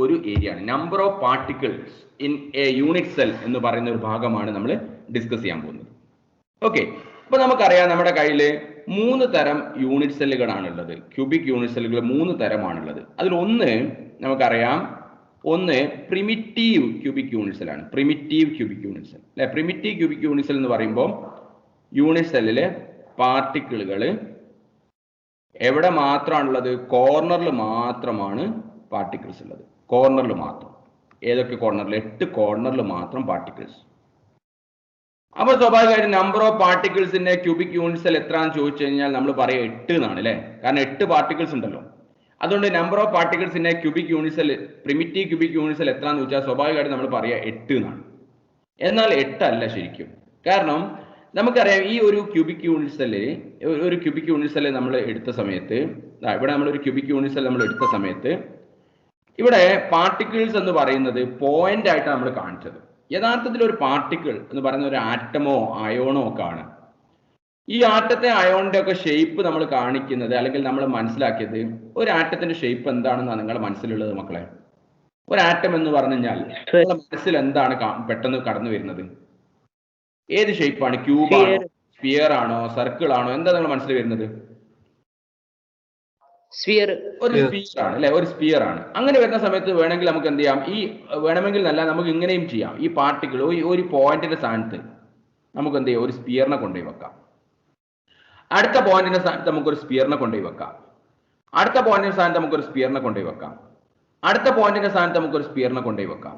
ഒരു ഏരിയ ആണ്. Number of particles in a unit cell എന്ന് പറയുന്ന ഒരു ഭാഗമാണ് നമ്മൾ ഡിസ്കസ് ചെയ്യാൻ പോകുന്നത്. ഓക്കെ, അപ്പൊ നമുക്കറിയാം നമ്മുടെ കയ്യിൽ 3 തരം യൂണിറ്റ് സെല്ലുകളാണുള്ളത്. ക്യൂബിക് യൂണിറ്റ് സെല്ലുകൾ 3 തരമാണുള്ളത്. അതിൽ ഒന്ന് നമുക്കറിയാം, ഒന്ന് പ്രിമിറ്റീവ് ക്യൂബിക് യൂണിറ്റ് സെല്ലാണ്. പ്രിമിറ്റീവ് ക്യൂബിക് യൂണിറ്റ് സെൽ അല്ലെ. പ്രിമിറ്റീവ് ക്യൂബിക് യൂണിറ്റ് സെൽ എന്ന് പറയുമ്പോൾ യൂണിറ്റ് സെല്ലിലെ പാർട്ടിക്കിളുകൾ എവിടെ മാത്രമാണുള്ളത്? കോർണറിൽ മാത്രമാണ് പാർട്ടിക്കിൾസ് ഉള്ളത്. കോർണറിൽ മാത്രം. ഏതൊക്കെ കോർണറിൽ? 8 കോർണറിൽ മാത്രം പാർട്ടിക്കിൾസ്. അപ്പൊ സ്വാഭാവികമായിട്ട് നമ്പർ ഓഫ് പാർട്ടിക്കിൾസിന്റെ ക്യൂബിക് യൂണിറ്റ് സെൽ എത്രയാണെന്ന് ചോദിച്ചു കഴിഞ്ഞാൽ നമ്മൾ പറയാം 8 എന്നാണ് അല്ലേ. കാരണം 8 പാർട്ടിക്കിൾസ് ഉണ്ടല്ലോ. അതുകൊണ്ട് നമ്പർ ഓഫ് പാർട്ടിക്കിൾസിന്റെ cubic unit cell, primitive cubic unit cell എത്രയാണെന്ന് ചോദിച്ചാൽ സ്വാഭാവികമായിട്ട് നമ്മൾ പറയാം 8 എന്നാണ്. എന്നാൽ 8 അല്ല ശരിക്കും. കാരണം നമുക്കറിയാം ഈ ഒരു ക്യൂബിക് യൂണിറ്റ് സെല്ല് നമ്മൾ എടുത്ത സമയത്ത്, ഇവിടെ നമ്മളൊരു ക്യൂബിക് യൂണിറ്റ് സെൽ നമ്മൾ എടുത്ത സമയത്ത് ഇവിടെ പാർട്ടിക്കിൾസ് എന്ന് പറയുന്നത് പോയിന്റ് ആയിട്ടാണ് നമ്മൾ കാണിച്ചത്. യഥാർത്ഥത്തിൽ ഒരു പാർട്ടിക്കിൾ എന്ന് പറയുന്ന ഒരു ആറ്റമോ അയോണോ ഒക്കെ ആണ്. ഈ ആറ്റത്തെ അയോണിന്റെ ഒക്കെ ഷേപ്പ് നമ്മൾ കാണിക്കുന്നത്, അല്ലെങ്കിൽ നമ്മൾ മനസ്സിലാക്കിയത്, ഒരു ആറ്റത്തിന്റെ ഷേപ്പ് എന്താണെന്നാണ് നിങ്ങളുടെ മനസ്സിലുള്ളത് മക്കളെ? ഒരു ആറ്റം എന്ന് പറഞ്ഞു കഴിഞ്ഞാൽ നിങ്ങളുടെ മനസ്സിൽ എന്താണ് പെട്ടെന്ന് കടന്നു വരുന്നത്? ഏത് ഷേപ്പാണ്? ക്യൂബാണോ, സ്ഫിയർ ആണോ, സർക്കിൾ ആണോ? എന്താ നിങ്ങൾ മനസ്സിൽ വരുന്നത്? സ്ഫിയർ. ഒരു സ്ഫിയർ ആണ് അല്ലെ, ഒരു സ്ഫിയർ ആണ്. അങ്ങനെ വരുന്ന സമയത്ത് വേണമെങ്കിൽ നമുക്ക് എന്ത് ചെയ്യാം? ഈ വേണമെങ്കിൽ നല്ല നമുക്ക് ഇങ്ങനെയും ചെയ്യാം. ഈ പാർട്ടിക്കിൾ ഒരു പോയിന്റിന്റെ സ്ഥാനത്ത് നമുക്ക് എന്ത് ചെയ്യാം? ഒരു സ്ഫിയറിനെ കൊണ്ടുപോയി വെക്കാം. അടുത്ത പോയിന്റിന്റെ സ്ഥാനത്ത് നമുക്കൊരു സ്ഫിയറിനെ കൊണ്ടുപോയി വെക്കാം. അടുത്ത പോയിന്റിന്റെ സ്ഥാനത്ത് നമുക്കൊരു സ്ഫിയറിനെ കൊണ്ടുപോയി വെക്കാം. അടുത്ത പോയിന്റിന്റെ സ്ഥാനത്ത് നമുക്കൊരു സ്ഫിയറിനെ കൊണ്ടുപോയി വെക്കാം.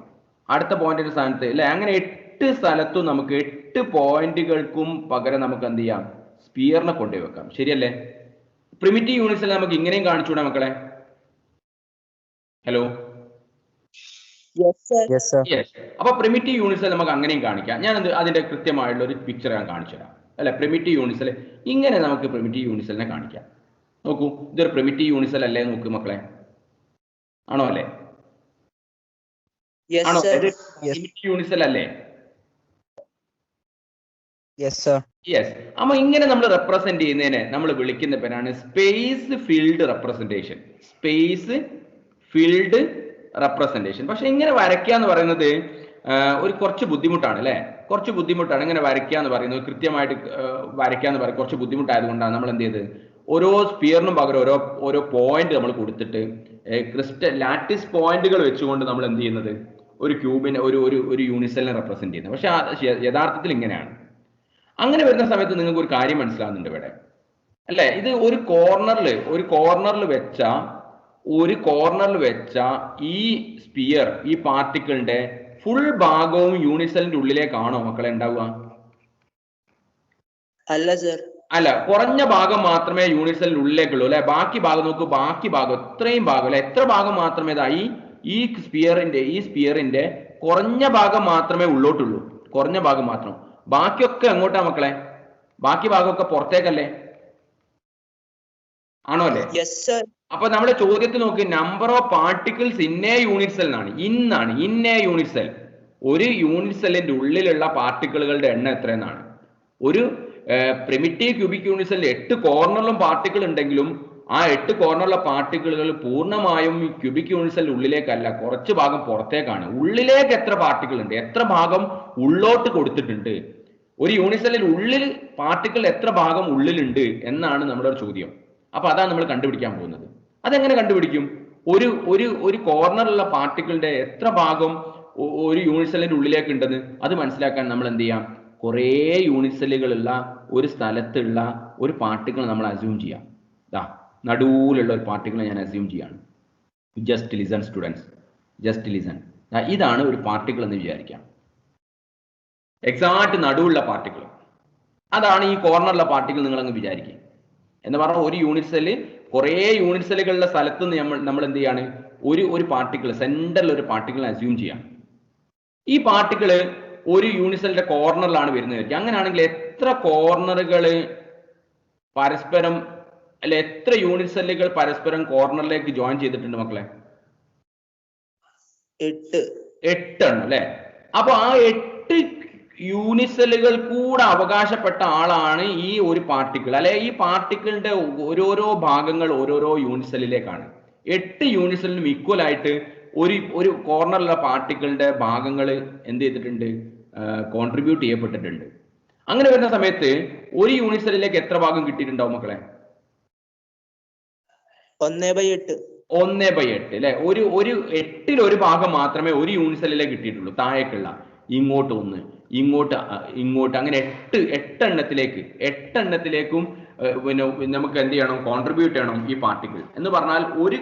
അടുത്ത പോയിന്റിന്റെ സ്ഥാനത്ത് അല്ലെ. അങ്ങനെ 8 സ്ഥലത്തും നമുക്ക് 8 പോയിന്റുകൾക്കും പകരം നമുക്ക് എന്ത് ചെയ്യാം? സ്ഫിയറിനെ കൊണ്ടുപോയി വെക്കാം. ശരിയല്ലേ? പ്രിമിറ്റീവ് യൂണിറ്റ് സെൽ നമുക്ക് ഇങ്ങനെയും കാണിച്ചുകൂടാ മക്കളെ? ഹലോ. അപ്പൊ പ്രിമിറ്റീവ് യൂണിറ്റ് സെൽ നമുക്ക് അങ്ങനെയും കാണിക്കാം. ഞാൻ അതിന്റെ കൃത്യമായിട്ടുള്ള ഒരു പിക്ചർ ഞാൻ കാണിച്ചു തരാം അല്ലെ. പ്രിമിറ്റീവ് യൂണിറ്റ് സെൽ ഇങ്ങനെ നമുക്ക് പ്രിമിറ്റീവ് യൂണിറ്റ് സെല്ലിനെ കാണിക്കാം. നോക്കൂ, ഇതൊരു പ്രിമിറ്റീവ് യൂണിറ്റ് സെൽ അല്ലേ? നോക്ക് മക്കളെ, ആണോ അല്ലേ? ആണോ? പ്രിമിറ്റീവ് യൂണിറ്റ് സെൽ അല്ലേ? യെസ്. അപ്പൊ ഇങ്ങനെ നമ്മൾ റെപ്രസെന്റ് ചെയ്യുന്നതിനെ നമ്മൾ വിളിക്കുന്ന പേരാണ് space field representation. Space field representation. പക്ഷെ ഇങ്ങനെ വരയ്ക്കുക എന്ന് പറയുന്നത് ഒരു കുറച്ച് ബുദ്ധിമുട്ടാണ് അല്ലെ. കുറച്ച് ബുദ്ധിമുട്ടാണ് ഇങ്ങനെ വരയ്ക്കുക എന്ന് പറയുന്നത്. കൃത്യമായിട്ട് വരയ്ക്കുക എന്ന് പറയുന്നത് കുറച്ച് ബുദ്ധിമുട്ടായതുകൊണ്ടാണ് നമ്മൾ എന്ത് ചെയ്ത് ഓരോ സ്പിയറിനും പകരം ഓരോ പോയിന്റ് നമ്മൾ കൊടുത്തിട്ട് ലാറ്റിസ് പോയിന്റുകൾ വെച്ചുകൊണ്ട് നമ്മൾ എന്ത് ചെയ്യുന്നത് ഒരു ക്യൂബിനെ ഒരു യൂണിറ്റ് സെല്ലിനെ റെപ്രസെന്റ് ചെയ്യുന്നത്. പക്ഷെ യഥാർത്ഥത്തിൽ ഇങ്ങനെയാണ്. അങ്ങനെ വരുന്ന സമയത്ത് നിങ്ങൾക്ക് ഒരു കാര്യം മനസ്സിലാകുന്നുണ്ട് ഇവിടെ അല്ലെ. ഇത് ഒരു കോർണറിൽ വെച്ച ഈ സ്പിയർ, ഈ പാർട്ടിക്കിളിന്റെ ഫുൾ ഭാഗവും യൂണിറ്റ് സെല്ലിന്റെ ഉള്ളിലേക്കാണോ മക്കളെ ഉണ്ടാവുക? അല്ല സർ. അല്ല, കുറഞ്ഞ ഭാഗം മാത്രമേ യൂണിറ്റ് സെല്ലിന്റെ ഉള്ളിലേക്കുള്ളൂ അല്ലെ. ബാക്കി ഭാഗം നോക്കൂ, ബാക്കി ഭാഗം ഇത്രയും ഭാഗം അല്ലെ, എത്ര ഭാഗം മാത്രമേ ഈ സ്പിയറിന്റെ കുറഞ്ഞ ഭാഗം മാത്രമേ ഉള്ളോട്ടുള്ളൂ. കുറഞ്ഞ ഭാഗം മാത്രം. ബാക്കിയൊക്കെ എങ്ങോട്ടാ മക്കളെ? ബാക്കി ഭാഗമൊക്കെ പുറത്തേക്കല്ലേ? ആണോ അല്ലേ? അപ്പൊ നമ്മുടെ ചോദ്യത്തിൽ നോക്കി, number of particles in a unit cell എന്നാണ്. In a unit cell. ഒരു യൂണിറ്റ് സെല്ലിന്റെ ഉള്ളിലുള്ള പാർട്ടിക്കിളുകളുടെ എണ്ണം എത്ര എന്നാണ്. ഒരു പ്രിമിറ്റീവ് ക്യൂബിക് യൂണിറ്റ് സെല്ലിൽ 8 കോർണറിലും പാർട്ടിക്കിൾ ഉണ്ടെങ്കിലും ആ 8 കോർണറിലെ പാർട്ടിക്കിളുകൾ പൂർണ്ണമായും ഈ ക്യൂബിക് യൂണിറ്റ് സെല്ലിന്റെ ഉള്ളിലേക്കല്ല, കുറച്ച് ഭാഗം പുറത്തേക്കാണ്. ഉള്ളിലേക്ക് എത്ര പാർട്ടിക്കിൾ ഉണ്ട്, എത്ര ഭാഗം ഉള്ളോട്ട് കൊടുത്തിട്ടുണ്ട്, ഒരു യൂണിറ്റ് സെല്ലിൽ ഉള്ളിൽ പാർട്ടിക്കിൾ എത്ര ഭാഗം ഉള്ളിലുണ്ട് എന്നാണ് നമ്മുടെ ഒരു ചോദ്യം. അപ്പൊ അതാണ് നമ്മൾ കണ്ടുപിടിക്കാൻ പോകുന്നത്. അതെങ്ങനെ കണ്ടുപിടിക്കും? ഒരു കോർണറിലുള്ള പാർട്ടിക്കിളിന്റെ എത്ര ഭാഗം ഒരു യൂണിറ്റ് സെല്ലിന്റെ ഉള്ളിലേക്ക് ഉണ്ടെന്ന് അത് മനസ്സിലാക്കാൻ നമ്മൾ എന്ത് ചെയ്യാം? കുറേ യൂണിറ്റ് സെല്ലുകളുള്ള ഒരു സ്ഥലത്തുള്ള ഒരു പാർട്ടിക്കിൾ നമ്മൾ അസ്യൂം ചെയ്യാം. നടുവിലുള്ള ഒരു പാർട്ടിക്കിൾ ഞാൻ അസ്യൂം ചെയ്യാണ്. Just listen students, just listen. ഇതാണ് ഒരു പാർട്ടിക്കിൾ എന്ന് വിചാരിക്കാം. എക്സാക്ട് നടുവുള്ള പാർട്ടിക്കിൾ, അതാണ് ഈ കോർണറിലെ പാർട്ടിക്കിൾ. നിങ്ങളങ്ങ് വിചാരിക്കുക എന്ന് പറഞ്ഞാൽ ഒരു യൂണിറ്റ് സെല്ല് കുറേ യൂണിറ്റ് സെല്ലുകളുടെ സ്ഥലത്ത് നിന്ന് നമ്മൾ എന്ത് ചെയ്യാണ്? ഒരു പാർട്ടിക്കിൾ, സെന്ററിൽ ഒരു പാർട്ടിക്കിൾ അസ്യൂം ചെയ്യാം. ഈ പാർട്ടിക്കിള് ഒരു യൂണിറ്റ് സെല്ലിന്റെ കോർണറിലാണ് വരുന്നത്. അങ്ങനെയാണെങ്കിൽ എത്ര കോർണറുകൾ പരസ്പരം അല്ലെ, എത്ര യൂണിറ്റ് സെല്ലുകൾ പരസ്പരം കോർണറിലേക്ക് ജോയിൻ ചെയ്തിട്ടുണ്ട് മക്കളെ? 8 ആണ് അല്ലെ. അപ്പൊ ആ 8 യൂണിറ്റ് സെല്ലുകൾ കൂടെ അവകാശപ്പെട്ട ആളാണ് ഈ ഒരു പാർട്ടിക്കിൾ അല്ലെ. ഈ പാർട്ടിക്കിളിന്റെ ഓരോരോ ഭാഗങ്ങൾ ഓരോരോ യൂണിറ്റ് സെല്ലിലേക്കാണ്. 8 യൂണിറ്റ് സെല്ലിനും ഈക്വൽ ആയിട്ട് ഒരു കോർണറിലുള്ള പാർട്ടിക്കിളിന്റെ ഭാഗങ്ങൾ എന്ത് ചെയ്തിട്ടുണ്ട്, കോൺട്രിബ്യൂട്ട് ചെയ്യപ്പെട്ടിട്ടുണ്ട്. അങ്ങനെ വരുന്ന സമയത്ത് ഒരു യൂണിറ്റ് സെല്ലിലേക്ക് എത്ര ഭാഗം കിട്ടിയിട്ടുണ്ടാവും മക്കളെ? 1/8. 1/8 അല്ലെ? ഒരു 8ൽ ഒരു ഭാഗം മാത്രമേ ഒരു യൂണിറ്റ് സെല്ലിലേക്ക് കിട്ടിയിട്ടുള്ളൂ. താഴേക്കുള്ള ഇങ്ങോട്ട് 1, ഇങ്ങോട്ട് അങ്ങനെ 8 എണ്ണത്തിലേക്കും പിന്നെ നമുക്ക് എന്ത് ചെയ്യണം, കോൺട്രിബ്യൂട്ട് ചെയ്യണം ഈ പാർട്ടിക്കിൾ. എന്ന് പറഞ്ഞാൽ ഒരു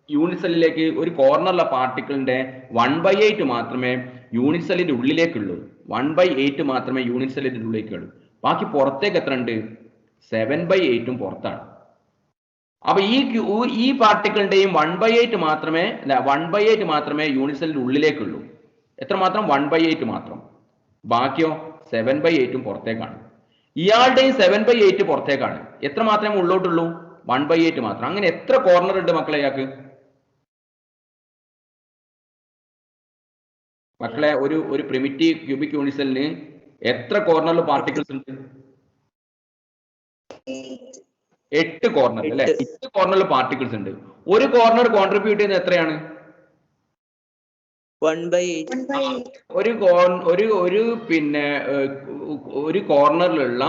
യൂണിറ്റ് സെല്ലിലേക്ക് ഒരു കോർണറിലെ പാർട്ടിക്കിളിന്റെ 1/8 മാത്രമേ യൂണിറ്റ് സെല്ലിന്റെ ഉള്ളിലേക്കുള്ളൂ. 1/8 മാത്രമേ യൂണിറ്റ് സെല്ലിന്റെ ഉള്ളിലേക്കുള്ളൂ. ബാക്കി പുറത്തേക്ക് എത്ര ഉണ്ട്? 7/8 പുറത്താണ്. അപ്പൊ ഈ പാർട്ടിക്കിളിന്റെയും 1/8 മാത്രമേ യൂണിറ്റ് സെല്ലിന്റെ ഉള്ളിലേക്കുള്ളൂ. എത്ര മാത്രം? 1/8 മാത്രം. ബാക്കിയോ 7/8 പുറത്തേക്കാണ്. ഇയാളുടെയും 7/8 പുറത്തേക്കാണ്. എത്ര മാത്രമേ ഉള്ളോട്ടുള്ളൂ? 1/8 മാത്രം. അങ്ങനെ എത്ര കോർണർ ഉണ്ട് മക്കളെ ഇയാൾക്ക്? മക്കളെ ഒരു പ്രിമിറ്റീവ് ക്യൂബിക് യൂണിറ്റ് സെല്ലിന് എത്ര കോർണറിൽ പാർട്ടിക്കിൾസ് ഉണ്ട്? 8 കോർണർ അല്ലെ? 8 കോർണറിൽ പാർട്ടിക്കിൾസ് ഉണ്ട്. ഒരു കോർണർ കോൺട്രിബ്യൂട്ട് ചെയ്യുന്നത് എത്രയാണ്? 1/8. പിന്നെ ഒരു കോർണറിലുള്ള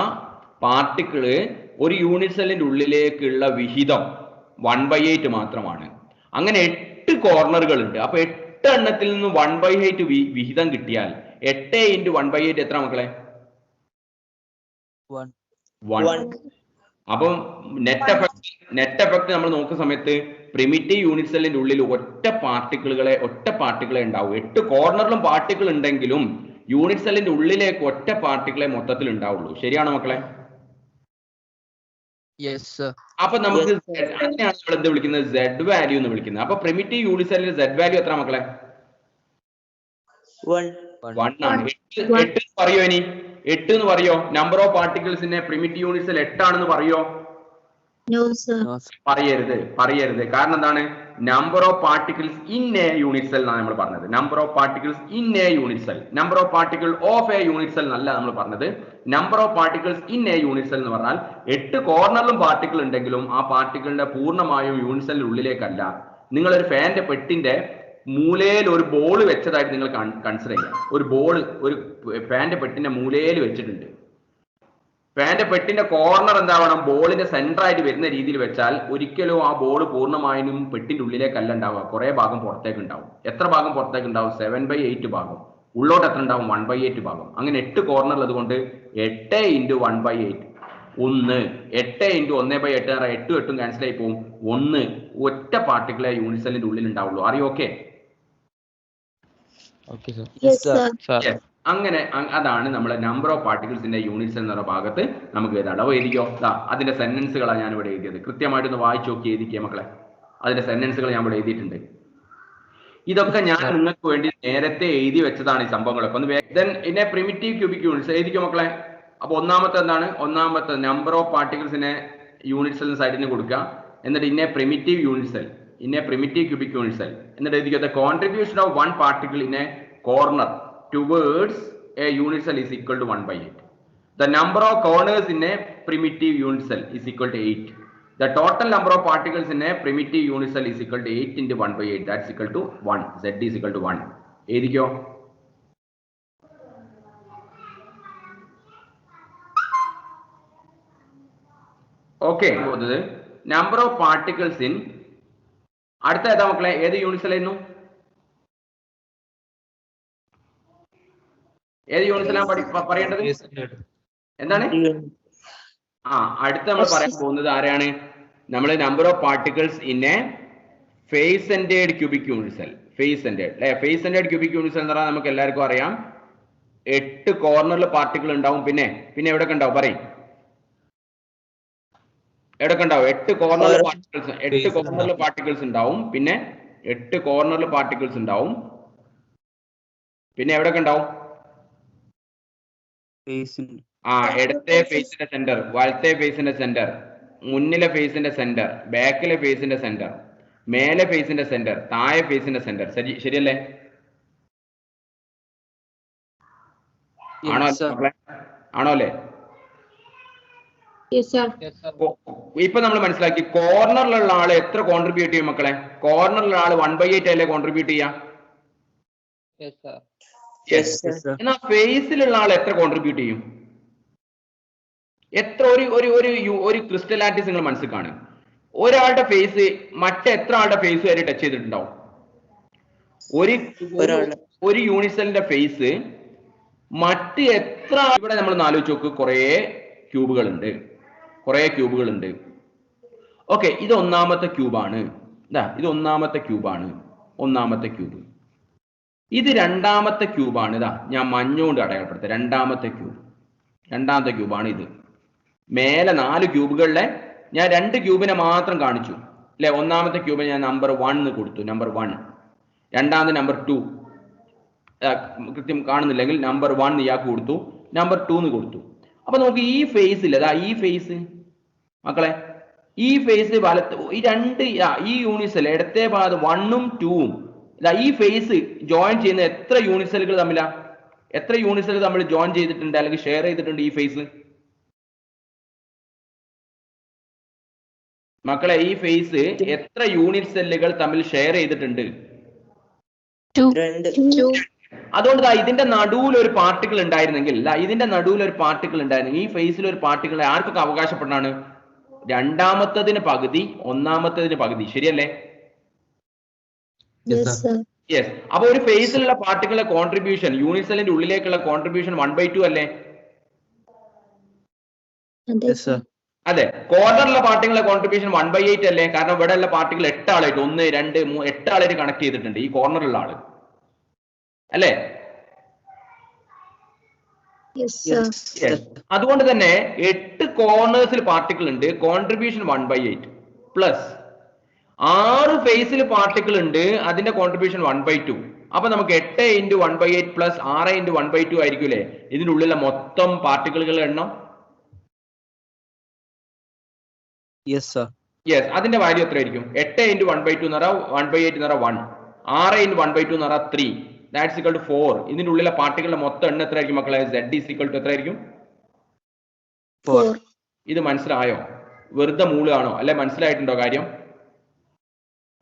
പാർട്ടിക്കിള് ഒരു യൂണിറ്റ് സെല്ലിന്റെ ഉള്ളിലേക്കുള്ള വിഹിതം 1/8 മാത്രമാണ്. അങ്ങനെ 8 കോർണറുകൾ ഉണ്ട്. അപ്പൊ 8 എണ്ണത്തിൽ നിന്ന് 1/8 വിഹിതം കിട്ടിയാൽ 8 × 1/8 എത്ര മക്കളെ? 1. അപ്പം നെറ്റ് എഫക്ട് നമ്മൾ നോക്കുന്ന സമയത്ത് പ്രിമിറ്റീവ് യൂണിറ്റ് സെല്ലിന്റെ ഉള്ളിൽ ഒറ്റ പാർട്ടിക്കിളെ ഉണ്ടാവും. 8 കോർണറിലും പാർട്ടിക്കിൾ ഉണ്ടെങ്കിലും യൂണിറ്റ് സെല്ലിന്റെ ഉള്ളിലേക്ക് ഒറ്റ പാർട്ടിക്കിളെ മൊത്തത്തിൽ ഉണ്ടാവുള്ളൂ. ശരിയാണോ മക്കളെ? അപ്പൊ നമുക്ക് അതിനെയാണ് നമ്മൾ എന്ത് വിളിക്കുന്നത്? Z വാല്യൂ എന്ന് വിളിക്കുന്നത്. അപ്പൊ പ്രിമിറ്റീവ് യൂണിറ്റ് സെല്ലിന്റെ Z വാല്യൂ എത്ര മക്കളെ? 1 ആണ്. 8 പറയോ? ഇനി 8 എന്ന് പറയോ? നമ്പർ ഓഫ് പാർട്ടിക്കിൾസിന്റെ പ്രിമിറ്റീവ് യൂണിറ്റ് സെൽ 8 ആണെന്ന് പറയോ? പറയരുത്. കാരണം എന്താണ്? Number of particles in a unit cell എന്നാണ് നമ്മൾ പറഞ്ഞത്. Number of particles in a unit cell, number of particle of a unit cell എന്നല്ല നമ്മൾ പറഞ്ഞത്. Number of particles in a unit cell എന്ന് പറഞ്ഞാൽ 8 കോർണറിലും പാർട്ടിക്കിൾ ഉണ്ടെങ്കിലും ആ പാർട്ടിക്കിളിന്റെ പൂർണ്ണമായും യൂണിറ്റ് സെല്ലിന്റെ ഉള്ളിലേക്കല്ല. നിങ്ങളൊരു ഫാനിന്റെ പെട്ടിന്റെ മൂലയിൽ ഒരു ബോൾ വെച്ചതായിട്ട് നിങ്ങൾ കൺസിഡർ ചെയ്യാം. ഒരു ഫാനിന്റെ പെട്ടിന്റെ മൂലയിൽ വെച്ചിട്ടുണ്ട്. ഫാനിന്റെ പെട്ടിന്റെ കോർണർ എന്താവണം? ബോളിന്റെ സെന്റർ ആയിട്ട് വരുന്ന രീതിയിൽ വെച്ചാൽ ഒരിക്കലും ആ ബോൾ പൂർണ്ണമായും പെട്ടിന്റെ ഉള്ളിലേക്കല്ല ഉണ്ടാവുക. കുറെ ഭാഗം പുറത്തേക്ക് ഉണ്ടാവും. എത്ര ഭാഗം പുറത്തേക്ക് ഉണ്ടാവും? 7/8 ഭാഗം. ഉള്ളോട്ട് എത്ര ഉണ്ടാവും? 1/8 ഭാഗം. അങ്ങനെ 8 കോർണർ ഉള്ളത് കൊണ്ട് 8 × 1/8 1. 8 × 1/8 8 ക്യാൻസൽ ആയി പോകും. 1 ഒറ്റ പാർട്ടിക്കിളെ യൂണിറ്റ് സെല്ലിന്റെ ഉള്ളിൽ ഉണ്ടാവുള്ളൂ. അറിയോ? ഓക്കെ. അങ്ങനെ അതാണ് നമ്മളെ നമ്പർ ഓഫ് പാർട്ടിക്കിൾസിന്റെ യൂണിറ്റ്സ് എന്ന ഭാഗത്ത് നമുക്ക് എഴുതാം. അളവ് എഴുതിക്കോ. അതിന്റെ സെന്റൻസുകളാണ് ഞാൻ ഇവിടെ എഴുതിയത്. കൃത്യമായിട്ടൊന്ന് വായിച്ചു നോക്കി എഴുതിക്കേ മക്കളെ. അതിന്റെ സെന്റൻസുകൾ ഞാൻ ഇവിടെ എഴുതിയിട്ടുണ്ട്. ഇതൊക്കെ ഞാൻ നിങ്ങൾക്ക് വേണ്ടി നേരത്തെ എഴുതി വെച്ചതാണ് ഈ സംഭവങ്ങളൊക്കെ. ഒന്ന് പ്രിമിറ്റീവ് ക്യൂബിക് യൂണിറ്റ്സ് എഴുതിക്കോ മക്കളെ. അപ്പൊ ഒന്നാമത്തെ എന്താണ്? ഒന്നാമത്തെ നമ്പർ ഓഫ് പാർട്ടിക്കിൾസിനെ യൂണിറ്റ് സെല്ലിന് സൈഡിന് കൊടുക്കുക. എന്നിട്ട് primitive unit cell, primitive cubic unit cell എന്നിട്ട് എഴുതിക്കോ. The contribution of one particle in a corner towards a unit cell is equal to 1/8. The number of corners in a primitive unit cell is equal to 8. The total number of particles in a primitive unit cell is equal to 8 × 1/8. That's equal to 1. Z is equal to 1. എഴുതിക്കോ. Okay. Number of particles in അടുത്ത ഏതാ മക്കളെ? ഏത് unit cell ആയിരുന്നു? ഏത് unit സെല്ലാണ് പറയേണ്ടത്? എന്താണ്? അടുത്ത നമ്മൾ പറയാൻ പോകുന്നത് ആരാണ്? നമ്മൾ number of particles in a face centred cubic unit cell. Face centred cubic unit cell എന്ന് പറഞ്ഞാൽ നമുക്ക് എല്ലാവർക്കും അറിയാം 8 കോർണറിൽ പാർട്ടിക്കിൾ ഉണ്ടാവും. പിന്നെ എവിടെയൊക്കെ ഉണ്ടാവും? പറയും. എവിടെയൊക്കെ ഉണ്ടാവും? 8 കോർണറിൽ പാർട്ടിക്കിൾസ് ഉണ്ടാവും. പിന്നെ 8 കോർണറിൽ പാർട്ടിക്കിൾസ് ഉണ്ടാവും. പിന്നെ എവിടെയൊക്കെ ഉണ്ടാവും? ഇടത്തെ ഫേസിന്റെ സെന്റർ, വലത്തെ ഫേസിന്റെ സെന്റർ, മുന്നിലെ ഫേസിന്റെ സെന്റർ, ബാക്കിലെ ഫേസിന്റെ സെന്റർ, മേലെ ഫേസിന്റെ സെന്റർ, താഴെ ഫേസിന്റെ സെന്റർ. ശരിയല്ലേ? ആണോ അല്ലേ? Yes, sir. ഇപ്പൊ നമ്മൾ മനസ്സിലാക്കി കോർണറിലുള്ള ആള് എത്ര കോൺട്രിബ്യൂട്ട് ചെയ്യും മക്കളെ? കോർണറിലുള്ള ആള് 1/8 അല്ലേ കോൺട്രിബ്യൂട്ട് ചെയ്യാ? Yes, sir. എന്നാ ഫേസിലുള്ള ആൾ എത്ര കോൺട്രിബ്യൂട്ട് ചെയ്യും? എത്ര ഒരു ക്രിസ്റ്റലാറ്റിസ് നിങ്ങൾ മനസ്സിൽ കാണും. ഒരാളുടെ ഫേസ് മറ്റെത്ര ആളുടെ ഫേസ് വരെ ടച്ച് ചെയ്തിട്ടുണ്ടാവും? ഒരു യൂണിസെല്ലിന്റെ ഫേസ് മറ്റ് എത്ര ഇവിടെ നമ്മൾ ആലോചിച്ച് നോക്ക്. കുറേ ക്യൂബുകൾ ഉണ്ട്. ഓക്കെ, ഇത് ഒന്നാമത്തെ ക്യൂബാണ്. ഇത് ഒന്നാമത്തെ ക്യൂബ്. ഇത് രണ്ടാമത്തെ ക്യൂബാണ്. ഞാൻ മഞ്ഞുകൊണ്ട് അടയാളപ്പെടുത്താം. രണ്ടാമത്തെ ക്യൂബാണ് ഇത്. മേലെ 4 ക്യൂബുകളിലെ ഞാൻ 2 ക്യൂബിനെ മാത്രം കാണിച്ചു അല്ലെ. ഒന്നാമത്തെ ക്യൂബിന് ഞാൻ നമ്പർ 1 കൊടുത്തു, നമ്പർ 1. രണ്ടാമത് നമ്പർ 2 കൃത്യം കാണുന്നില്ലെങ്കിൽ നമ്പർ 1 ഇയാൾക്ക് കൊടുത്തു, നമ്പർ 2 കൊടുത്തു. അപ്പൊ നമുക്ക് ഈ ഫേസിൽ ഈ ഫേസ് മക്കളെ, ഈ ഫേസ് വലത്ത് ഈ യൂണിസെൽ ഇടത്തെ ഭാഗത്ത് 1ഉം 2ഉം ഈ ഫേസ് ജോയിൻ ചെയ്യുന്ന എത്ര യൂണിസെല്ലുകൾ തമ്മിൽ ജോയിൻ ചെയ്തിട്ടുണ്ട് അല്ലെങ്കിൽ ഷെയർ ചെയ്തിട്ടുണ്ട് ഈ ഫേസ്? മക്കളെ, ഈ ഫേസ് എത്ര യൂണിറ്റ് സെല്ലുകൾ തമ്മിൽ ഷെയർ ചെയ്തിട്ടുണ്ട്? 2. അതുകൊണ്ട് ഇതിന്റെ നടുവിൽ ഒരു പാർട്ടിക്കിൾ ഉണ്ടായിരുന്നെങ്കിൽ ഈ ഫേസിൽ ഒരു പാർട്ടിക്കിൾ ആർക്കൊക്കെ അവകാശപ്പെടാണ്? രണ്ടാമത്തതിന് പകുതി, ഒന്നാമത്തതിന് പകുതി. ശരിയല്ലേ? യെസ്. അപ്പൊ ഒരു ഫേസിലുള്ള പാർട്ടിക്കിളിന്റെ കോൺട്രിബ്യൂഷൻ, യൂണിസെല്ലിന്റെ ഉള്ളിലേക്കുള്ള കോൺട്രിബ്യൂഷൻ 1/2 അല്ലേ? അതെ. കോർണറിലെ പാർട്ടിക്കിളിന്റെ കോൺട്രിബ്യൂഷൻ 1/8 അല്ലേ? കാരണം ഇവിടെ ഉള്ള പാർട്ടിക്കിൾ 8 ആളായിട്ട് 1, 2, 3 8 ആളായിട്ട് കണക്ട് ചെയ്തിട്ടുണ്ട് ഈ കോർണറിലുള്ള ആള് അല്ലേ? അതുകൊണ്ട് തന്നെ 8 കോർണേഴ്സിൽ പാർട്ടിക്കിൾ ഉണ്ട്, കോൺട്രിബ്യൂഷൻ 1/8 പ്ലസ് 6 ഫേസിൽ പാർട്ടിക്കിൾ ഉണ്ട്, അതിന്റെ കോൺട്രിബ്യൂഷൻ 1/2. അപ്പൊ നമുക്ക് 8 × 1/8 പ്ലസ് 6 × 1/2 ആയിരിക്കും അല്ലേ ഇതിന്റെ ഉള്ളിലെ മൊത്തം പാർട്ടിക്കിളുകളുടെ എണ്ണം? യെസ്. അതിന്റെ വാല്യൂ എത്ര ആയിരിക്കും? 8 × 1/2 എന്ന് പറഞ്ഞാൽ 1/8 എന്ന് പറഞ്ഞാൽ 1, 6 × 1/2 എന്ന് പറഞ്ഞാൽ 3, ദാറ്റ്സ് ഈക്വൽ ടു 4. ഇതിന്റെ ഉള്ളിലെ പാർട്ടിക്കിളുടെ മൊത്തം എണ്ണം എത്ര ആയിരിക്കും മക്കളെ? Z ഈസ് ഈക്വൽ ടു എത്ര ആയിരിക്കും? 4. ഇത് മനസ്സിലായോ? വെറുതെ മൂളാണോ അല്ലെ? മനസ്സിലായിട്ടുണ്ടോ കാര്യം?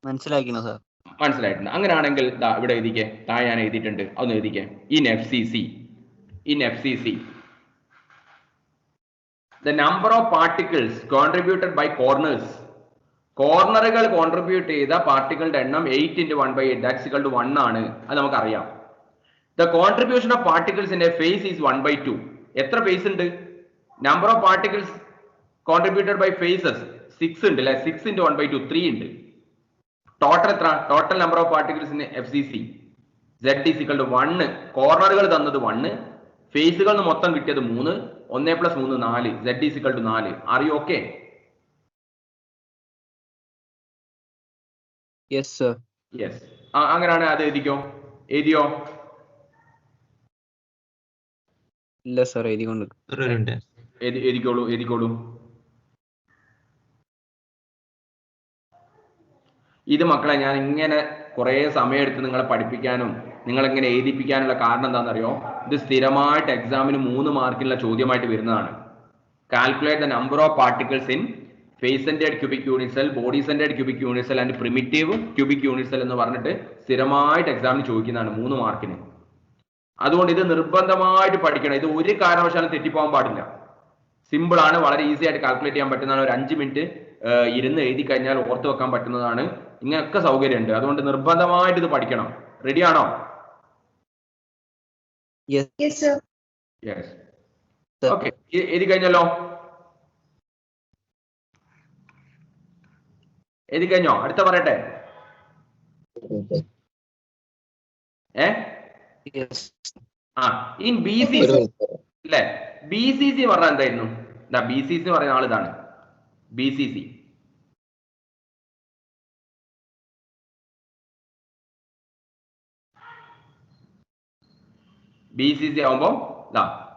മനസ്സിലായിട്ടുണ്ട്. അങ്ങനെയാണെങ്കിൽ ഇവിടെ എഴുതിക്കേ. താഴെ ഞാൻ എഴുതിയിട്ടുണ്ട്, അതൊന്ന് എഴുതിക്കേ. In FCC the number of particles contributed by കോർണറുകൾ കോൺട്രിബ്യൂട്ട് ചെയ്ത പാർട്ടിക്കിളുടെ എണ്ണം 8 × 1/8 ദാറ്റ്സ് ഈക്വൽ ടു 1 ആണ്. അത് നമുക്കറിയാം. The contribution of particles in a phase is 1/2. എത്ര ഫേസ് ഉണ്ട്? Number of particles contributed by faces 6 ഉണ്ട് അല്ലെ? 6 × 1/2 3 ഉണ്ട്. ടോട്ടൽ എത്ര? Total number of particles in FCC Z is equal to 1. കോർണറുകൾ തന്നത് 1, ഫേസുകൾ മൊത്തം കിട്ടിയത് 3, 1 + 3 4, Z is equal to 4. Are you okay? Yes. അങ്ങനെയാണ്. അത് എഴുതിയോ? ഇല്ല സർ, എഴുതിക്കോളൂ. ഇത് മക്കളെ ഞാൻ ഇങ്ങനെ കുറെ സമയം എടുത്ത് നിങ്ങളെ പഠിപ്പിക്കാനും നിങ്ങളെങ്ങനെ എഴുതിപ്പിക്കാനുള്ള കാരണം എന്താണെന്നറിയോ? ഇത് സ്ഥിരമായിട്ട് എക്സാമിന് 3 മാർക്കിനുള്ള ചോദ്യമായിട്ട് വരുന്നതാണ്. Calculate the number of particles in phase centred cubic unit cell, body centred cubic unit cell and primitive cubic unit cell എന്ന് പറഞ്ഞിട്ട് സ്ഥിരമായിട്ട് എക്സാമിന് ചോദിക്കുന്നതാണ് 3 മാർക്കിന്. അതുകൊണ്ട് ഇത് നിർബന്ധമായിട്ട് പഠിക്കണം. ഇത് ഒരു കാരണവശാലും തെറ്റിപ്പോകാൻ പാടില്ല. സിമ്പിൾ ആണ്, വളരെ ഈസി ആയിട്ട് കാൽക്കുലേറ്റ് ചെയ്യാൻ പറ്റുന്നതാണ്. ഒരു 5 മിനിറ്റ് ഇരുന്ന് എഴുതി കഴിഞ്ഞാൽ ഓർത്ത് വെക്കാൻ പറ്റുന്നതാണ്. ഇങ്ങനെയൊക്കെ സൗകര്യമുണ്ട്. അതുകൊണ്ട് നിർബന്ധമായിട്ട് ഇത് പഠിക്കണം. റെഡി ആണോ? ഓക്കെ, എഴുതി കഴിഞ്ഞല്ലോ? എഴുതി കഴിഞ്ഞോ? അടുത്ത പറയട്ടെ. ഇൻ BCC അല്ലെ? BCC പറഞ്ഞാൽ എന്തായിരുന്നു? BCC പറയുന്ന ആളിതാണ്. BCC ആവുമ്പോ